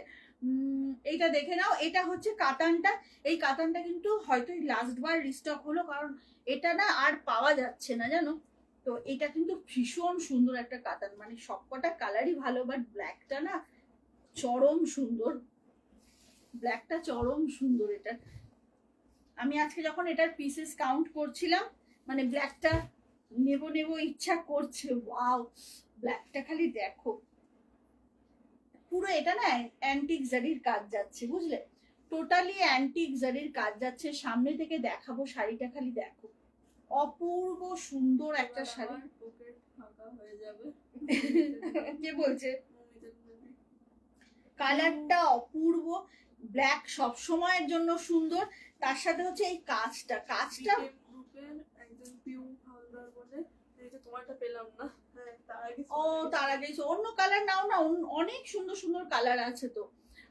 এইটা দেখে নাও, এটা হচ্ছে কাতানটা। এই কাতানটা কিন্তু হয়তো লাস্ট বার রিস্টক হলো, কারণ এটা না আর পাওয়া যাচ্ছে না জানো। তো এটা কিন্তু ভীষণ সুন্দর একটা কাতান, মানে সবকটা কালারই ভালো, বাট ব্ল্যাকটা না চরম সুন্দর, ব্ল্যাকটা চরম সুন্দর। এটা আমি আজকে যখন এটার পিসেস কাউন্ট করছিলাম, মানে ব্ল্যাকটা নেব ইচ্ছা করছে। ওয়াও, ব্ল্যাকটা খালি দেখো, পুরো এটা না অ্যান্টিক জারির কাজ যাচ্ছে, বুঝলে? টোটালি অ্যান্টিক জারির কাজ যাচ্ছে। সামনে থেকে দেখাবো শাড়িটা, খালি দেখো, অপূর্ব সুন্দর একটা শাড়ি। কে বলছে? কালারটা অপূর্ব, ব্ল্যাক সব সময়ের জন্য সুন্দর, তার সাথে হচ্ছে এই কাজটা ও তার আগে অন্য কালার নাও না, অনেক সুন্দর সুন্দর কালার আছে তো।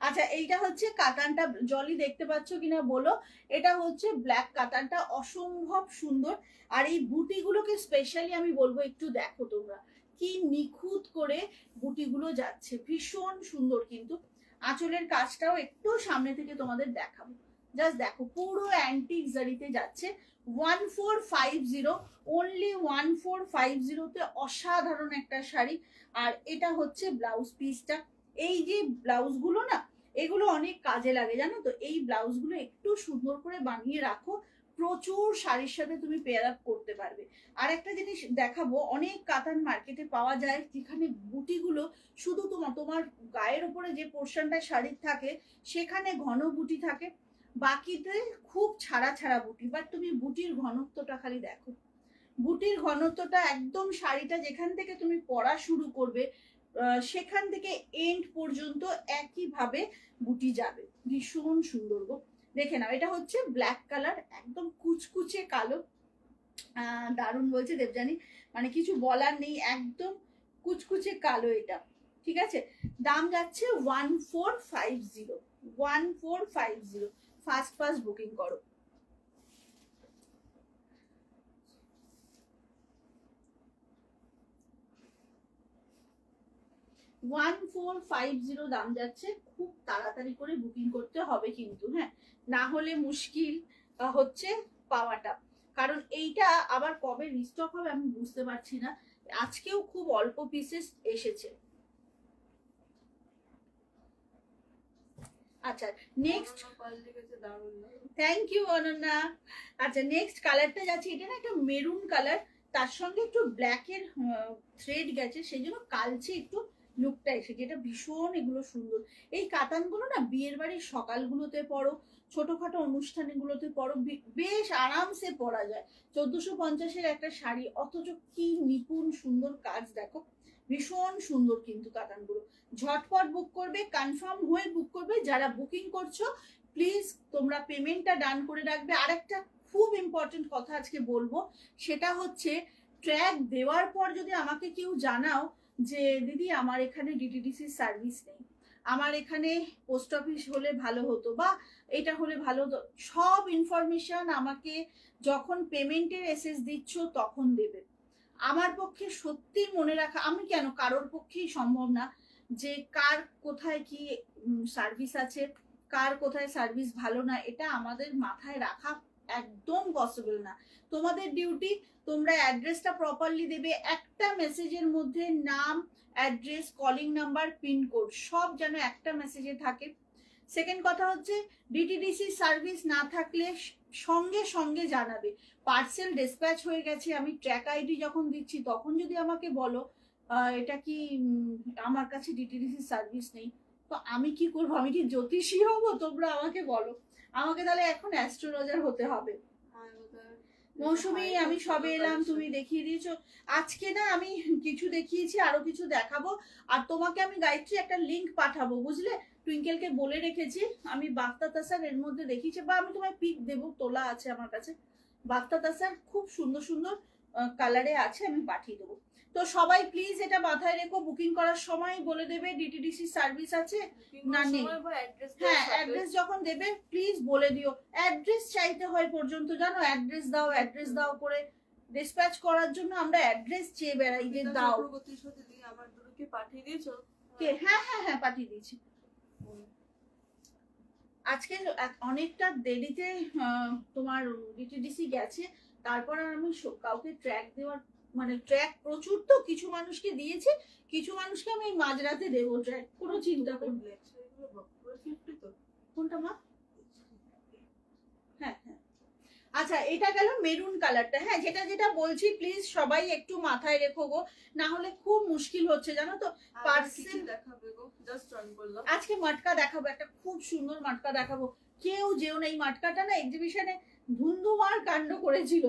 আচ্ছা, এইটা হচ্ছে কাতানটা, জলি দেখতে পাচ্ছ কিনা বলো? এটা হচ্ছে ব্ল্যাক কাতানটা, অসম্ভব সুন্দর। আর এই বুটিগুলোকে স্পেশালি আমি বলবো একটু দেখো তোমরা, কি নিখুঁত করে বুটিগুলো যাচ্ছে, ভীষণ সুন্দর। কিন্তু আঁচলের কাজটাও একটু সামনে থেকে তোমাদের দেখাবো, জাস্ট দেখো, পুরো অ্যান্টিক জারিতে যাচ্ছে। 1450, অনলি 1450-তে অসাধারণ একটা শাড়ি। আর এটা হচ্ছে ব্লাউজ পিসটা। এই যে ব্লাউজগুলো না, এগুলো অনেক কাজে লাগে জানো তো। এই ব্লাউজগুলো একটু সুন্দর করে বানিয়ে রাখো, প্রচুর শাড়ির সাথে তুমি পেয়ার আপ করতে পারবে। আর একটা জিনিস দেখাবো, অনেক কাতান মার্কেটে পাওয়া যায় যেখানে বুটিগুলো শুধু তোমার গায়ের উপরে যে পোর্শনটা শাড়ির থাকে সেখানে ঘন বুটি থাকে, বাকিতে খুব ছাড়া ছাড়া বুটি। বাট তুমি বুটির ঘনত্বটা খালি দেখো, বুটির ঘনত্বটা একদম শাড়িটা যেখান থেকে তুমি পরা শুরু করবে সেখান থেকে এন্ড পর্যন্ত একইভাবে বুটি যাবে, ভীষণ সুন্দর গো। দেখে নাও, এটা হচ্ছে ব্ল্যাক কালার, একদম কুচকুচে কালো, দারুণ বলছে দেবযানী, মানে কিছু বলার নেই, একদম কুচকুচে কালো এটা, ঠিক আছে? দাম যাচ্ছে 1450, 1450। ফাস্ট বুকিং করো। $1450 দাম যাচ্ছে, খুব তাড়াতাড়ি করে বুকিং করতে হবে কিন্তু, হ্যাঁ, না হলে মুশকিল হচ্ছে পাওয়াটা। কারণ এইটা আবার কবে রিস্টক হবে আমি বুঝতে পারছি না, আজকেও খুব অল্প পিসেস এসেছে। আচ্ছা নেক্সট, পাল্টে গেছে, দারুণ দারুণ। Thank you Ananya. আচ্ছা নেক্সট কালারটা যাচ্ছে, এটা না একটা মেরুন কালার, তার সঙ্গে একটু ব্ল্যাকের থ্রেড গেছে, সেই জন্য কালচে একটু লুকটা এসেছে। এটা ভীষণ এগুলো সুন্দর। এই কাতানগুলো না বিয়ের বাড়ির সকালগুলোতে পরো, ছোটখাটো অনুষ্ঠানগুলোতে পরো, বেশ আরামসে পরা যায়। 1450-এর একটা শাড়ি, অথচ কি নিপুণ সুন্দর কাজ দেখো, ভীষণ সুন্দর কিন্তু কাতানগুলো। ঝটপট বুক করবে, কনফার্ম হয়ে বুক করবে। যারা বুকিং করছো প্লিজ তোমরা পেমেন্টটা ডান করে রাখবে। আরেকটা খুব ইম্পর্টেন্ট কথা আজকে বলবো, সেটা হচ্ছে ট্র্যাক দেওয়ার পর যদি আমাকে কেউ জানাও যে দিদি আমার এখানে ডিটিডিসি সার্ভিস নেই, আমার এখানে পোস্ট অফিস হলে ভালো হতো বা এটা হলে ভালো হতো, সব ইনফরমেশন আমাকে যখন পেমেন্টের এসএস দিচ্ছ তখন দেবে। আমার পক্ষে সত্যি মনে রাখা, আমি কেন, কারোর পক্ষেই সম্ভব না যে কার কোথায় কি সার্ভিস আছে, কার কোথায় সার্ভিস ভালো না, এটা আমাদের মাথায় রাখা একদম পসিবল না। তোমাদের ডিউটি, তোমরা অ্যাড্রেসটা প্রপারলি দেবে। একটা মেসেজের মধ্যে নাম, অ্যাড্রেস, কলিং নাম্বার, পিনকোড সব যেন একটা মেসেজে থাকে। সেকেন্ড কথা হচ্ছে ডিটিডিসি সার্ভিস না থাকলে সঙ্গে সঙ্গে জানাবে। পার্সেল ডিসপ্যাচ হয়ে গেছে, আমি ট্র্যাক আইডি যখন দিচ্ছি তখন যদি আমাকে বলো এটা কি আমার কাছে ডিটিডিসি সার্ভিস নেই, তো আমি কি করবো? আমি কি জ্যোতিষী হবো? তোমরা আমাকে বলো, আমাকে তাহলে এখন অ্যাস্ট্রোলজার হতে হবে। মৌসুমি আমি সবে এলাম, তুমি দেখিয়ে দিয়েছো। আজকে না আমি কিছু দেখিয়েছি, আরো কিছু দেখাবো। আর তোমাকে আমি গায়ত্রী একটা লিংক পাঠাবো, বুঝলে? টুইঙ্কেলকে বলে রেখেছি আমি, বাফতা তাসার এর মধ্যে দেখিয়েছি, বা আমি তোমায় পিক দেবো, তোলা আছে আমার কাছে। বাফতা তাসার খুব সুন্দর সুন্দর কালারে আছে, আমি পাঠিয়ে দেবো। তো সবাই প্লিজ এটা মাথায় রেখো, বুকিং করার সময় বলে দেবে ডিটিডিসি সার্ভিস আছে না নেই। হ্যাঁ, অ্যাড্রেস যখন দেবে প্লিজ বলে দিও। অ্যাড্রেস চাইতে হয় পর্যন্ত, জানো, অ্যাড্রেস দাও, অ্যাড্রেস দাও করে ডিসপ্যাচ করার জন্য আমরা অ্যাড্রেস চেয়ে বেড়াই যে দাও। আমার দুটোকে পাঠিয়ে দিয়েছো? কে? হ্যাঁ হ্যাঁ হ্যাঁ, পাঠিয়ে দিয়েছি। আজকে অনেকটা দেরিতে তোমার ডিটিডিসি গেছে, তারপর আর আমি কাউকে ট্র্যাক দেওয়ার, মানে ট্র্যাক প্রচুর তো, কিছু মানুষকে দিয়েছি, কিছু মানুষকে আমি মাঝরাতে দেবো ট্র্যাক, কোনো চিন্তা করবে। কোনটা মা? হ্যাঁ হ্যাঁ। আচ্ছা এটা গেল মেরুন কালারটা। হ্যাঁ, যেটা যেটা বলছি প্লিজ সবাই একটু মাথায় রেখো গো, না হলে খুব মুশকিল হচ্ছে জানো তো। পার্সেল দেখাবে গো, জাস্ট অন করলাম। আজকে মাটকা দেখাবো, একটা খুব সুন্দর মাটকা দেখাবো। কেউ যেও না, এই মাটকাটা না এক্সিবিশনে ধুন্ধুমার কাণ্ড করেছিল,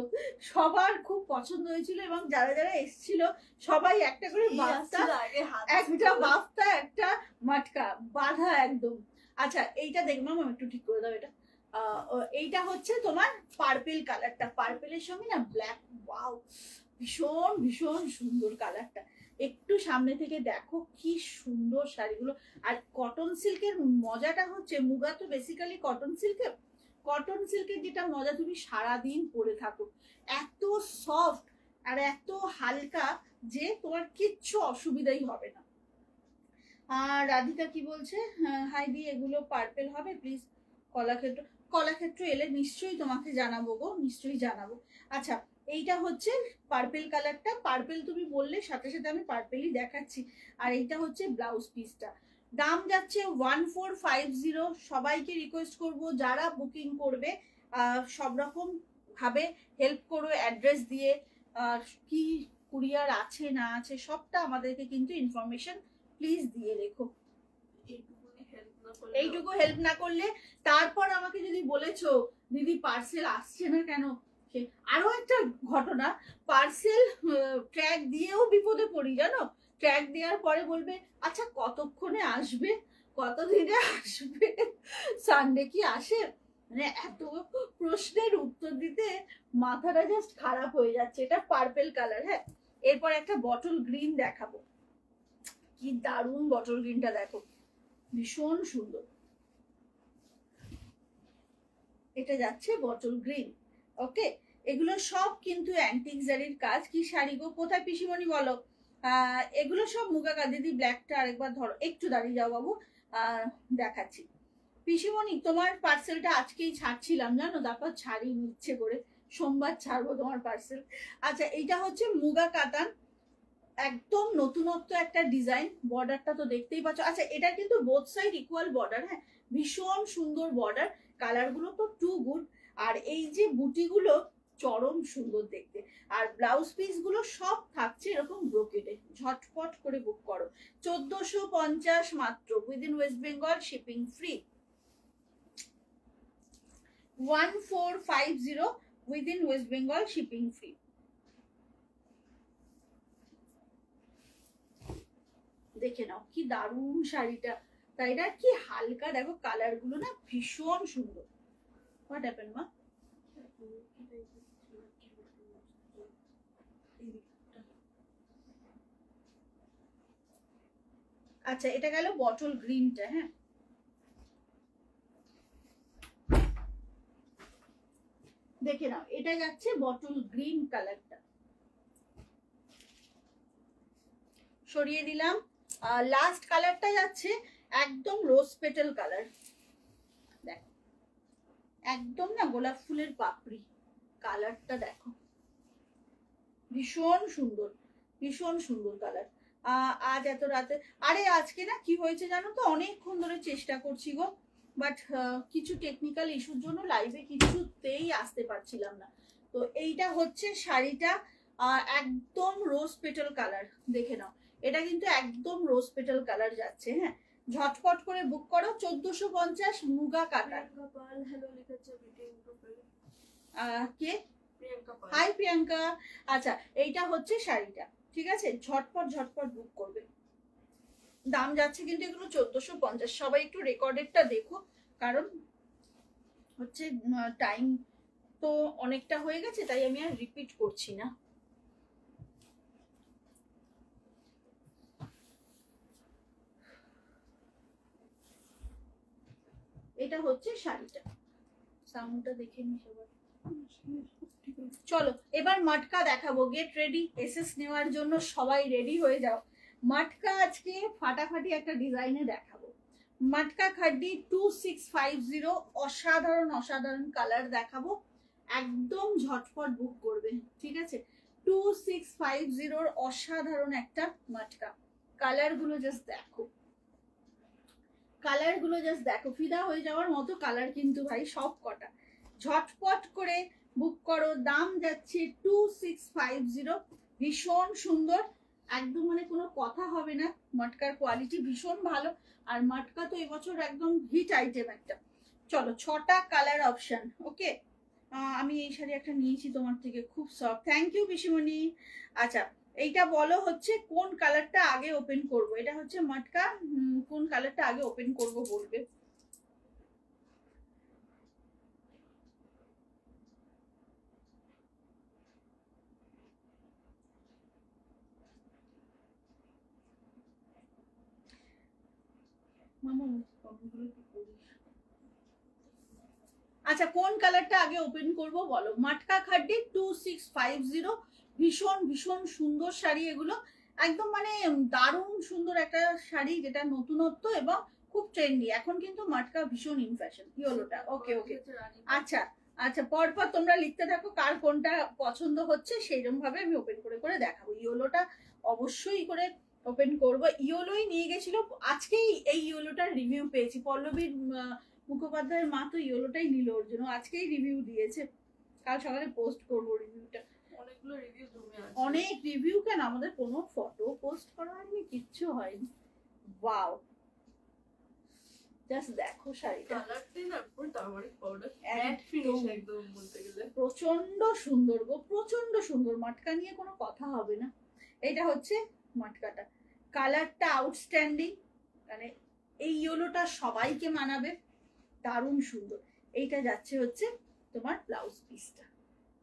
সবার খুব পছন্দ হয়েছিল, এবং যারা যারা এসেছিল সবাই একটা করে বাফতা, একটা বাফতা, একটা মাটকা বাঁধা একদম। আচ্ছা এইটা দেখবো, আমি একটু ঠিক করে দাও এটা। এইটা হচ্ছে তোমার পার্পেল কালারটা, পার্পেলের সঙ্গে না ব্ল্যাক, ওয়াও ভীষণ ভীষণ সুন্দর কালারটা। একটু সামনে থেকে দেখো কি সুন্দর শাড়িগুলো। আর কটন সিল্কের মজাটা হচ্ছে, মুগা তো বেসিক্যালি কটন সিল্কের, কটন সিল্কের যেটা মজা, তুমি সারাদিন পরে থাকো, এত সফট আর এত হালকা যে তোমার কিচ্ছু অসুবিধাই হবে না। আর রাধিকা কি বলছে, হাই দি এগুলো পার্পেল হবে প্লিজ? কলাক্ষেত্র, কলাক্ষেত্র এলে নিশ্চয়ই তোমাকে জানাবো গো, নিশ্চয়ই জানাবো। আচ্ছা এইটা হচ্ছে পার্পেল কালারটা, পার্পেল তুমি বললে সাথে সাথে আমি পার্পেলই দেখাচ্ছি। আর এইটা হচ্ছে ব্লাউজ পিসটা, দাম যাচ্ছে 1450। সবাইকে রিকোয়েস্ট করব যারা বুকিং করবে সব রকম ভাবে হেল্প করো, অ্যাড্রেস দিয়ে, কি কুরিয়ার আছে না আছে সবটা আমাদেরকে কিন্তু ইনফরমেশন প্লিজ দিয়ে রেখো। এইটুকু হেল্প না করলে, তারপর আমাকে যদি বলেছো দিদি পার্সেল আসছে না কেন, আরো একটা ঘটনা, পার্সেল ট্র্যাক দিয়েও বিপদে পড়ি জানো। ট্র্যাক দেওয়ার পরে বলবে আচ্ছা কতক্ষণে আসবে, কতদিনে আসবে, সানডে কি আসে, মানে এত প্রশ্নের উত্তর দিতে মাথাটা জাস্ট খারাপ হয়ে যাচ্ছে। এটা পার্পেল কালার। হ্যাঁ, এরপর একটা বটল গ্রিন দেখাবো, কি দারুণ বটল গ্রিনটা দেখো, ভীষণ সুন্দর। এটা যাচ্ছে বটল গ্রিন। ওকে, এগুলো সব কিন্তু অ্যান্টিক জারির কাজ। কি শাড়ি গো, কোথায় পিসিমণি বলো? এগুলো সব মুগা কাজ। দিদি ব্ল্যাকটা আরেকবার ধরো, একটু দাঁড়িয়ে যাও বাবু, দেখাচ্ছি। পিসিমণি তোমার পার্সেলটা আজকেই ছাড়ছিলাম জানো, তারপর ছাড়ি নিচ্ছে করে, সোমবার ছাড়বো তোমার পার্সেল। আচ্ছা এইটা হচ্ছে মুগা কাতান, একদম নতুনত্ব একটা ডিজাইন, বর্ডারটা তো দেখতেই পাচ্ছ। আচ্ছা এটা কিন্তু বোথ সাইড ইকুয়াল বর্ডার, হ্যাঁ ভীষণ সুন্দর বর্ডার, কালার গুলো তো টু গুড। আর এই যে বুটিগুলো চরম সুন্দর দেখতে, আর ব্লাউজ পিস গুলো সব থাকছে এরকম ব্রোকেডে। ঝটপট করে বুক করো, 1450 মাত্র, within West Bengal, shipping free. 1450 within West Bengal, shipping free. দেখে নাও কি দারুণ শাড়িটা, তাই না? কি হালকা, দেখো কালার গুলো না ভীষণ সুন্দর। হোয়াট হ্যাপেন মা? আচ্ছা এটা গেল বটল গ্রিনটা, হ্যাঁ দেখে নাও, এটা যাচ্ছে বটল গ্রিন কালারটা, সরিয়ে দিলাম। লাস্ট কালারটা যাচ্ছে একদম রোজ পেটাল কালার, দেখো একদম না গোলাপ ফুলের পাপড়ি, কালারটা দেখো ভীষণ সুন্দর, ভীষণ সুন্দর কালার। আজ এত রাতে, আরে আজকে না কি হয়েছে জানো তো, অনেকক্ষণ ধরে চেষ্টা করছি গো, বাট কিছু টেকনিক্যাল ইস্যুর জন্য লাইভে কিছুতেই আসতে পারছিলাম না। তো এইটা হচ্ছে শাড়িটা, একদম রোজ পেটাল কালার, দেখে নাও এটা কিন্তু একদম রোজ পেটাল কালার যাচ্ছে, হ্যাঁ ঝটপট করে বুক করো। 1450 মুগা কাটার। কে? হাই প্রিয়াঙ্কা। আচ্ছা এইটা হচ্ছে শাড়িটা, ঠিক আছে ঝটপট ঝটপট বুক করবে। দাম যাচ্ছে কিন্তু এগুলো 1450। সবাই একটু রেকর্ডেডটা দেখো, কারণ হচ্ছে টাইম তো অনেকটা হয়ে গেছে, তাই আমি আর রিপিট করছি না। এটা হচ্ছে শাড়িটা, সাউন্ডটা দেখে নি সবাই। চলো এবার মাটকা দেখাবো, গেট রেডি, এসএস নেওয়ার জন্য সবাই রেডি হয়ে যাও। মাটকা আজকে ফাটাফাটি একটা ডিজাইনে দেখাবো। মাটকা খাড্ডি 2650, অসাধারণ অসাধারণ কালার দেখাবো, একদম ঝটপট বুক করবে, ঠিক আছে 2650 অসাধারণ একটা মাটকা। কালার গুলো জাস্ট দেখো, কালার গুলো জাস্ট দেখো, ফিদা হয়ে যাওয়ার মতো কালার কিন্তু ভাই সব কটা। ঝটপট করে বুক করো, দাম যাচ্ছে 2650, ভীষণ সুন্দর, একদম মানে কোনো কথা হবে না, মটকার কোয়ালিটি ভীষণ ভালো। আর মটকা তো এবছর একদম হিট আইটেম একটা। চলো 6টা কালার অপশন, ওকে। আমি এই শাড়ি একটা নিয়েছি তোমার থেকে, খুব সফট, থ্যাংক ইউ পিসিমণি। আচ্ছা এইটা বলো হচ্ছে কোন কালারটা আগে ওপেন করব, এটা হচ্ছে মটকা, কোন কালারটা আগে ওপেন করব বলবে। আচ্ছা কোন কালারটা আগে ওপেন করব বলো। মাটকা খাড্ডি 2650, ভীষণ ভীষণ সুন্দর শাড়ি এগুলো, একদম মানে দারুণ সুন্দর একটা শাড়ি, যেটা নতুনত্ব এবং খুব ট্রেন্ডি। এখন কিন্তু মাটকা ভীষণ ইন ফ্যাশন। ইয়েলোটা, ওকে ওকে। আচ্ছা আচ্ছা পরপর তোমরা লিখতে থাকো কার কোনটা পছন্দ হচ্ছে, সেইরকম ভাবে আমি ওপেন করে করে দেখাবো। ইয়েলোটা অবশ্যই করে ওপেন করব, ইয়েলোই নিয়ে গেছিল, আজকেই এই ইয়েলোটার রিভিউ পেয়েছি। পল্লবীর মুখোপাধ্যায়ের মা তো ইয়েলোটাই নিল ওর জন্য, আজকেই রিভিউ দিয়েছে, কাল সকালে পোস্ট করবো রিভিউটা। অনেকগুলো রিভিউ জমে আছে, অনেক রিভিউ, কেন আমাদের কোনো ফটো পোস্ট করা হয়নি, কিচ্ছু হয়নি। ওয়াও জাস্ট দেখো শাড়িটা, কালারটাই না পুরো টারমারিক পাউডার, ম্যাট ফিনিশ একদম বলতে গেলে প্রচন্ড সুন্দর গো, প্রচন্ড সুন্দর। মটকা নিয়ে কোনো কথা হবে না। এটা হচ্ছে মটকাটা, কালারটা আউটস্ট্যান্ডিং, মানে এই ইয়েলোটা সবাইকে মানাবে, দারুণ সুন্দর। এইটা যাচ্ছে হচ্ছে তোমার ব্লাউজ পিসটা,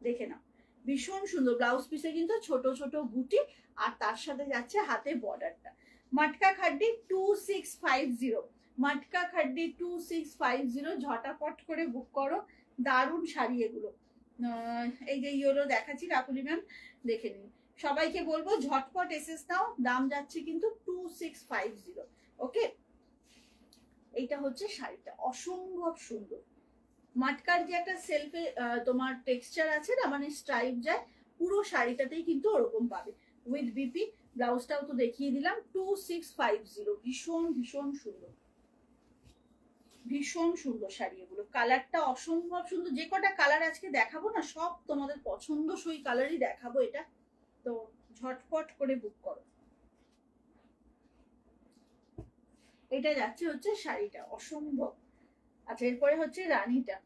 দেখে নাও ভীষণ সুন্দর ব্লাউজ পিসে কিন্তু ছোট ছোট বুটি, আর তার সাথে যাচ্ছে হাতে বর্ডারটা। মটকা খাড্ডি 2650, মটকা খাড্ডি 2650, ঝটাপট করে বুক করো, দারুণ শাড়ি এগুলো। এই যে ইয়েলো দেখাচ্ছি কাকুলি ম্যাম, দেখে নিন। সবাইকে বলবো ঝটপট এসএস নাও, দাম যাচ্ছে কিন্তু 2650, ওকে। এইটা হচ্ছে শাড়িটা, অসম্ভব সুন্দর। মাটকার যে একটা সেলফে তোমার টেক্সচার আছে না, মানে স্ট্রাইপ যায় পুরো শাড়িটাতেই কিন্তু ওরকম পাবে, উইথ বিপি ব্লাউজটাও তো দেখিয়ে দিলাম। 2650, ভীষণ ভীষণ সুন্দর, ভীষণ সুন্দর শাড়ি এগুলো। কালারটা অসম্ভব সুন্দর। যে কটা কালার আজকে দেখাবো না সব তোমাদের পছন্দসই কালারই দেখাবো। এটা তো ঝটপট করে বুক করো। এটা যাচ্ছে হচ্ছে শাড়িটা, অসম্ভব। আচ্ছা, এরপরে হচ্ছে রানীটা।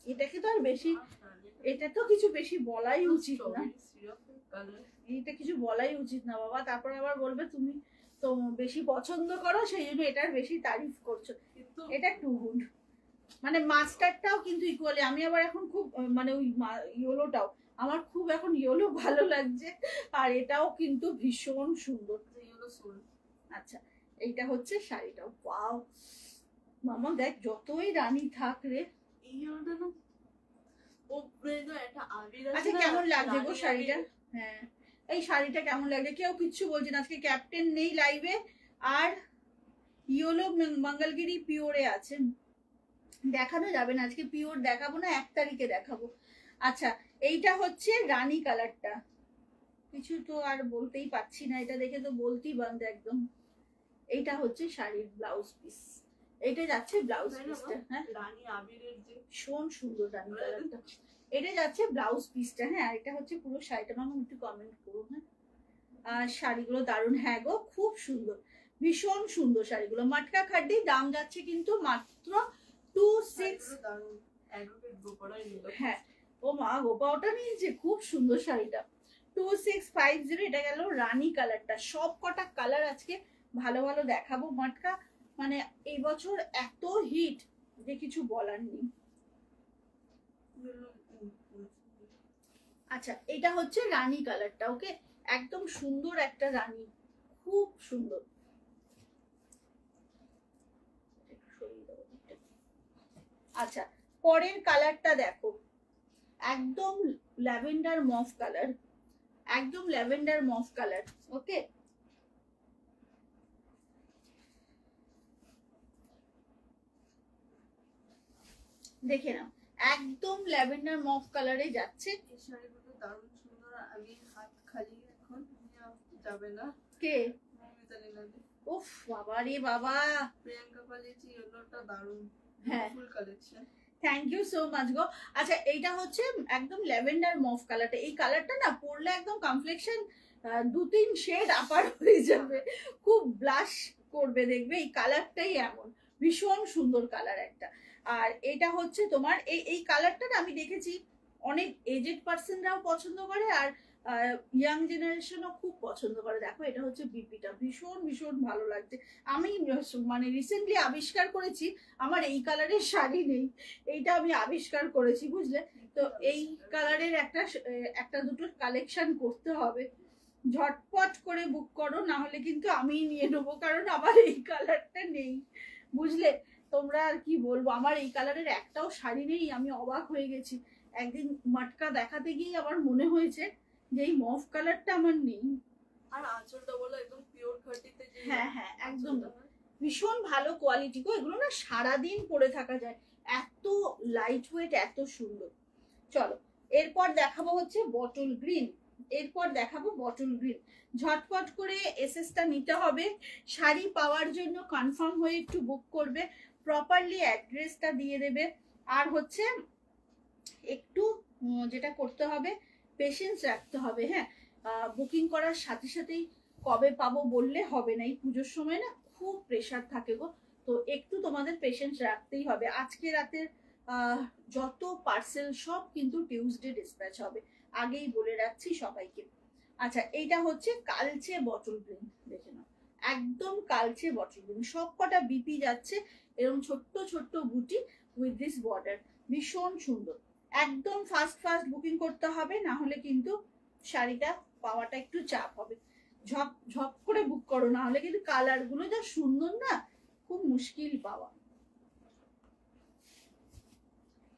এটাকে তো আর বেশি, এটা তো কিছু বেশি বলাই উচিত না, এটা কিছু বলাই উচিত না বাবা। তারপর আবার বলবে তুমি তো বেশি পছন্দ করো সেই জন্য এটার বেশি তারিফ করছো। এটা টু গুড। মানে মাস্টারটাও কিন্তু ইকুয়ালি। আমি আবার এখন খুব মানে ওই ইয়েলোটাও আমার খুব এখন ইয়েলো ভালো লাগছে। আর এটাও কিন্তু ভীষণ সুন্দর। আচ্ছা, এইটা হচ্ছে শাড়িটাও। ওয়াও মামা দেখ, যতই রানী থাক রে। আচ্ছা, কেমন লাগছে গো শাড়িটা? হ্যাঁ, এই শাড়িটা কেমন লাগছে? কেউ কিচ্ছু বলছে না। আজকে ক্যাপ্টেন নেই লাইভে, আর ইয়েলো মঙ্গলগিরি পিওরে আছে, দেখানো যাবে না আজকে। পিওর দেখাবো না, 1 তারিখে দেখাবো। আচ্ছা, এইটা হচ্ছে রানী কালারটা। কিছু তো আর বলতেই পারছি না, এটা দেখে তো বলতেই বন্ধ একদম। এইটা হচ্ছে শাড়ির ব্লাউজ পিস। এটা যাচ্ছে ব্লাউজ পিসটা। হ্যাঁ, রানী আবিরের যে ভীষণ সুন্দর রানী কালারটা। এটা যাচ্ছে ব্লাউজ পিসটা। হ্যাঁ, আর এটা হচ্ছে পুরো শাড়িটা। মামা একটু কমেন্ট করো। হ্যাঁ, আর শাড়িগুলো দারুণ। হ্যাঁ গো, খুব সুন্দর, ভীষণ সুন্দর শাড়িগুলো। মাটকা খাড্ডি। দাম যাচ্ছে কিন্তু মাত্র 26। হ্যাঁ, ও মা গোপাওটা নিয়েছে, খুব সুন্দর শাড়িটা। 2650। এটা গেল রানী কালারটা। সব কটা কালার আজকে ভালো ভালো দেখাবো। মাটকা মানে এই বছর এত হিট যে কিছু বলার নেই। আচ্ছা, এটা হচ্ছে রানী কালারটা। ওকে, একদম সুন্দর একটা রানী, খুব সুন্দর। আচ্ছা, পরের কালারটা দেখো, একদম ল্যাভেন্ডার মফ কালার, একদম ল্যাভেন্ডার মফ কালার। ওকে, দেখে নাও, একদম ল্যাভেন্ডার মফ কালারে যাচ্ছে। এই শাড়িগুলো দারুণ সুন্দর। আমি হাত খালি এখন, যাবে না কে? উফ বাবা রে বাবা, প্রিয়াঙ্কা পালিয়েছি। ইয়েলোটা দারুণ। হ্যাঁ, full collection. Thank you so much গো। আচ্ছা, এইটা হচ্ছে একদম ল্যাভেন্ডার মফ কালারটা। এই কালারটা না পরলে একদম কমপ্লেক্সন 2-3 শেড আপার হয়ে যাবে, খুব ব্লাশ করবে দেখবে। এই কালারটাই এমন, ভীষণ সুন্দর কালার একটা। আর এটা হচ্ছে তোমার এই কালারটা না আমি দেখেছি অনেক এজেড পার্সনরাও পছন্দ করে, আর ইয়াং জেনারেশনও খুব পছন্দ করে। দেখো, এটা হচ্ছে বিপিটা, ভীষণ ভীষণ ভালো লাগছে। আমি মানে রিসেন্টলি আবিষ্কার করেছি আমার এই কালারের শাড়ি নেই, এইটা আমি আবিষ্কার করেছি, বুঝলে তো। এই কালারের একটা দুটো কালেকশন করতে হবে। ঝটপট করে বুক করো, না হলে কিন্তু আমি নিয়ে নেবো, কারণ আমার এই কালারটা নেই, বুঝলে। তোমরা আর কি বলবো, আমার এই কালারের একটাও শাড়ি নেই। আমি অবাক হয়ে গেছি। একদিন মাটকা দেখাতে গিয়ে আমার মনে হয়েছে যে এই মফ কালারটা আমার নেই। আর আঁচলটা বলো একদম পিওর খাঁটিতে। হ্যাঁ হ্যাঁ, একদম ভীষণ ভালো কোয়ালিটি গো। এগুলো না সারাদিন পরে থাকা যায়, এত লাইট ওয়েট, এত সুন্দর। চলো, এরপর দেখাবো হচ্ছে বটল গ্রিন। এরপর দেখাবো বটল গ্রিন। ঝটপট করে এসএসটা নিতে হবে। শাড়ি পাওয়ার জন্য কনফার্ম হয়ে একটু বুক করবে, প্রপারলি অ্যাড্রেসটা দিয়ে দেবে। আর হচ্ছে একটু যেটা করতে হবে, পেশেন্স রাখতে হবে। হ্যাঁ, বুকিং করার সাথে সাথেই কবে পাবো বললে হবে না। এই পুজোর সময় না খুব প্রেশার থাকে গো, তো একটু তোমাদের পেশেন্স রাখতেই হবে। আজকে রাতের যত পার্সেল সব কিন্তু টিউসডে ডিসপ্যাচ হবে, আগেই বলে রাখছি সবাইকে। আচ্ছা, এইটা হচ্ছে কালচে বটল গ্রিন, দেখে নাও, একদম কালচে বটল গ্রিন। সব কটা বিপি যাচ্ছে এরকম ছোট্ট ছোট্ট বুটি উইথ দিস বর্ডার, ভীষণ সুন্দর। একদম ফাস্ট ফাস্ট বুকিং করতে হবে, না হলে কিন্তু শাড়িটা পাওয়াটা একটু চাপ হবে। ঝপ ঝপ করে বুক করো, না হলে কিন্তু কালার গুলো যা সুন্দর না, খুব মুশকিল পাওয়া।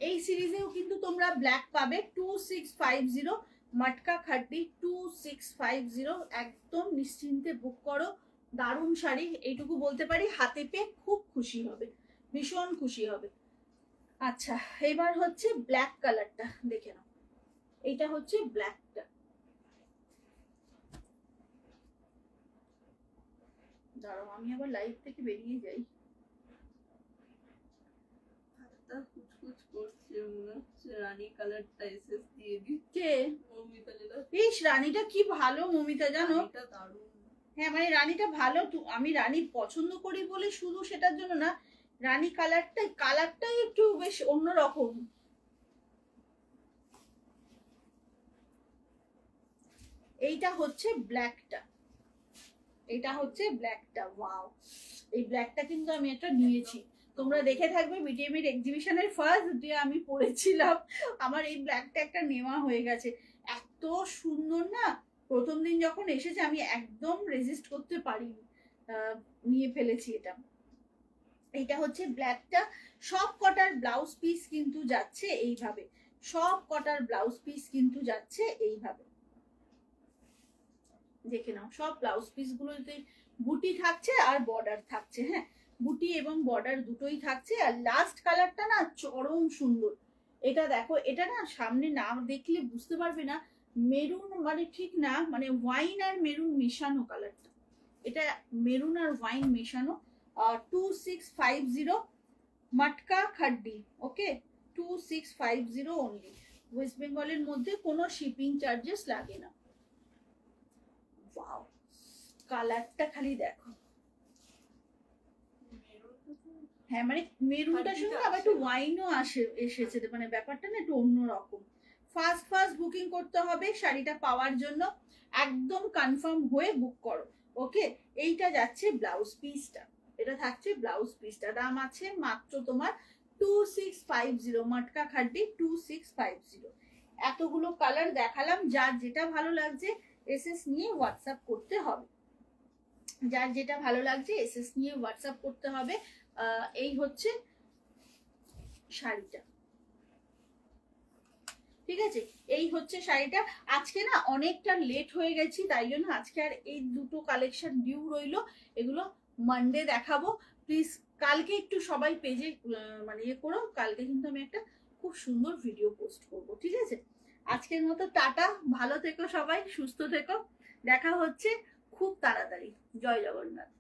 এই সিরিজেও কিন্তু তোমরা ব্ল্যাক পাবে 2650, মাটকা খাড্ডি 2650। একদম নিশ্চিন্তে বুক করো, দারুণ শাড়ি। এইটুকু বলতে পারি, হাতে পেয়ে খুব খুশি হবে, ভীষণ খুশি হবে। আচ্ছা, এবার হচ্ছে ব্ল্যাক কালারটা দেখে নাও। এইটা হচ্ছে ব্ল্যাকটা, দাঁড়াও আমি আবার লাইভ থেকে বেরিয়ে যাই। হাতটা কুচকুচ করছে, মনে হচ্ছে রানী কালারটা এসএস দিয়ে দিই। কে? মৌমিতা যেটা। ইস, রানীটা কি ভালো মৌমিতা, জানো? রানীটা দারুণ। হ্যাঁ মানে রানীটা ভালো, আমি রানী পছন্দ করি বলে শুধু সেটার জন্য না, রানী কালারটাই একটু বেশ অন্যরকম। এইটা হচ্ছে ব্ল্যাকটা, এটা হচ্ছে ব্ল্যাকটা। ওয়াও, এই ব্ল্যাকটা কিন্তু আমি একটা নিয়েছি, তোমরা দেখে থাকবে বিটিএমের এক্সিবিশনের ফার্স্ট ডে আমি পরেছিলাম, আমার এই ব্ল্যাকটা একটা নেওয়া হয়ে গেছে। এত সুন্দর না, প্রথম দিন যখন এসেছে আমি একদম রেজিস্ট করতে পারিনি, নিয়ে ফেলেছি এটা। এইটা হচ্ছে ব্ল্যাকটা। সব কটার ব্লাউজ পিস কিন্তু যাচ্ছে এইভাবে, সব কটার ব্লাউজ পিস কিন্তু যাচ্ছে এইভাবে, দেখে নাও। সব ব্লাউজ পিস গুলোতে বুটি থাকছে আর বর্ডার থাকছে। হ্যাঁ, বুটি এবং বর্ডার দুটোই থাকছে। আর লাস্ট কালারটা না চরম সুন্দর, এটা দেখো, এটা না সামনে না দেখলে বুঝতে পারবে না, মেরুন মানে ঠিক না, মানে ওয়াইন আর মেরুন মেশানো কালারটা, এটা মেরুন আর ওয়াইন মেশানো। 2650 মাটকা খাড্ডি, ওকে, 2650 অনলি। ওয়েস্ট বেঙ্গলের মধ্যে কোনো শিপিং চার্জেস লাগে না। ওয়াও, কালারটা খালি দেখো। হ্যাঁ মানে মেরুনটার সঙ্গে আবার একটু ওয়াইনও এসেছে, মানে ব্যাপারটা না একটু অন্যরকম। ফার্স্ট বুকিং করতে হবে শাড়িটা পাওয়ার জন্য, একদম কনফার্ম হয়ে বুক করো, ওকে। এইটা যাচ্ছে ব্লাউজ পিসটা, এটা থাকছে ব্লাউজ পিসটা, দাম আছে মাত্র তোমার 2650, মটকা খাড্ডি 2650। এতগুলো কালার দেখালাম, যার যেটা ভালো লাগছে এসএস নিয়ে হোয়াটসঅ্যাপ করতে হবে, যার যেটা ভালো লাগছে এসএস নিয়ে হোয়াটসঅ্যাপ করতে হবে। এই হচ্ছে শাড়িটা, ঠিক আছে, এই হচ্ছে শাড়িটা। আজকে না অনেকটা লেট হয়ে গেছি, তাই জন্য আজকে আর এই দুটো কালেকশন ডিউ রইলো, এগুলো মানডে দেখাবো। প্লিজ কালকে একটু সবাই পেজে মানে ইয়ে করো, কালকে কিন্তু আমি একটা খুব সুন্দর ভিডিও পোস্ট করব, ঠিক আছে। আজকের মতো টাটা, ভালো থেকো সবাই, সুস্থ থেকো, দেখা হচ্ছে খুব তাড়াতাড়ি। জয় জগন্নাথ।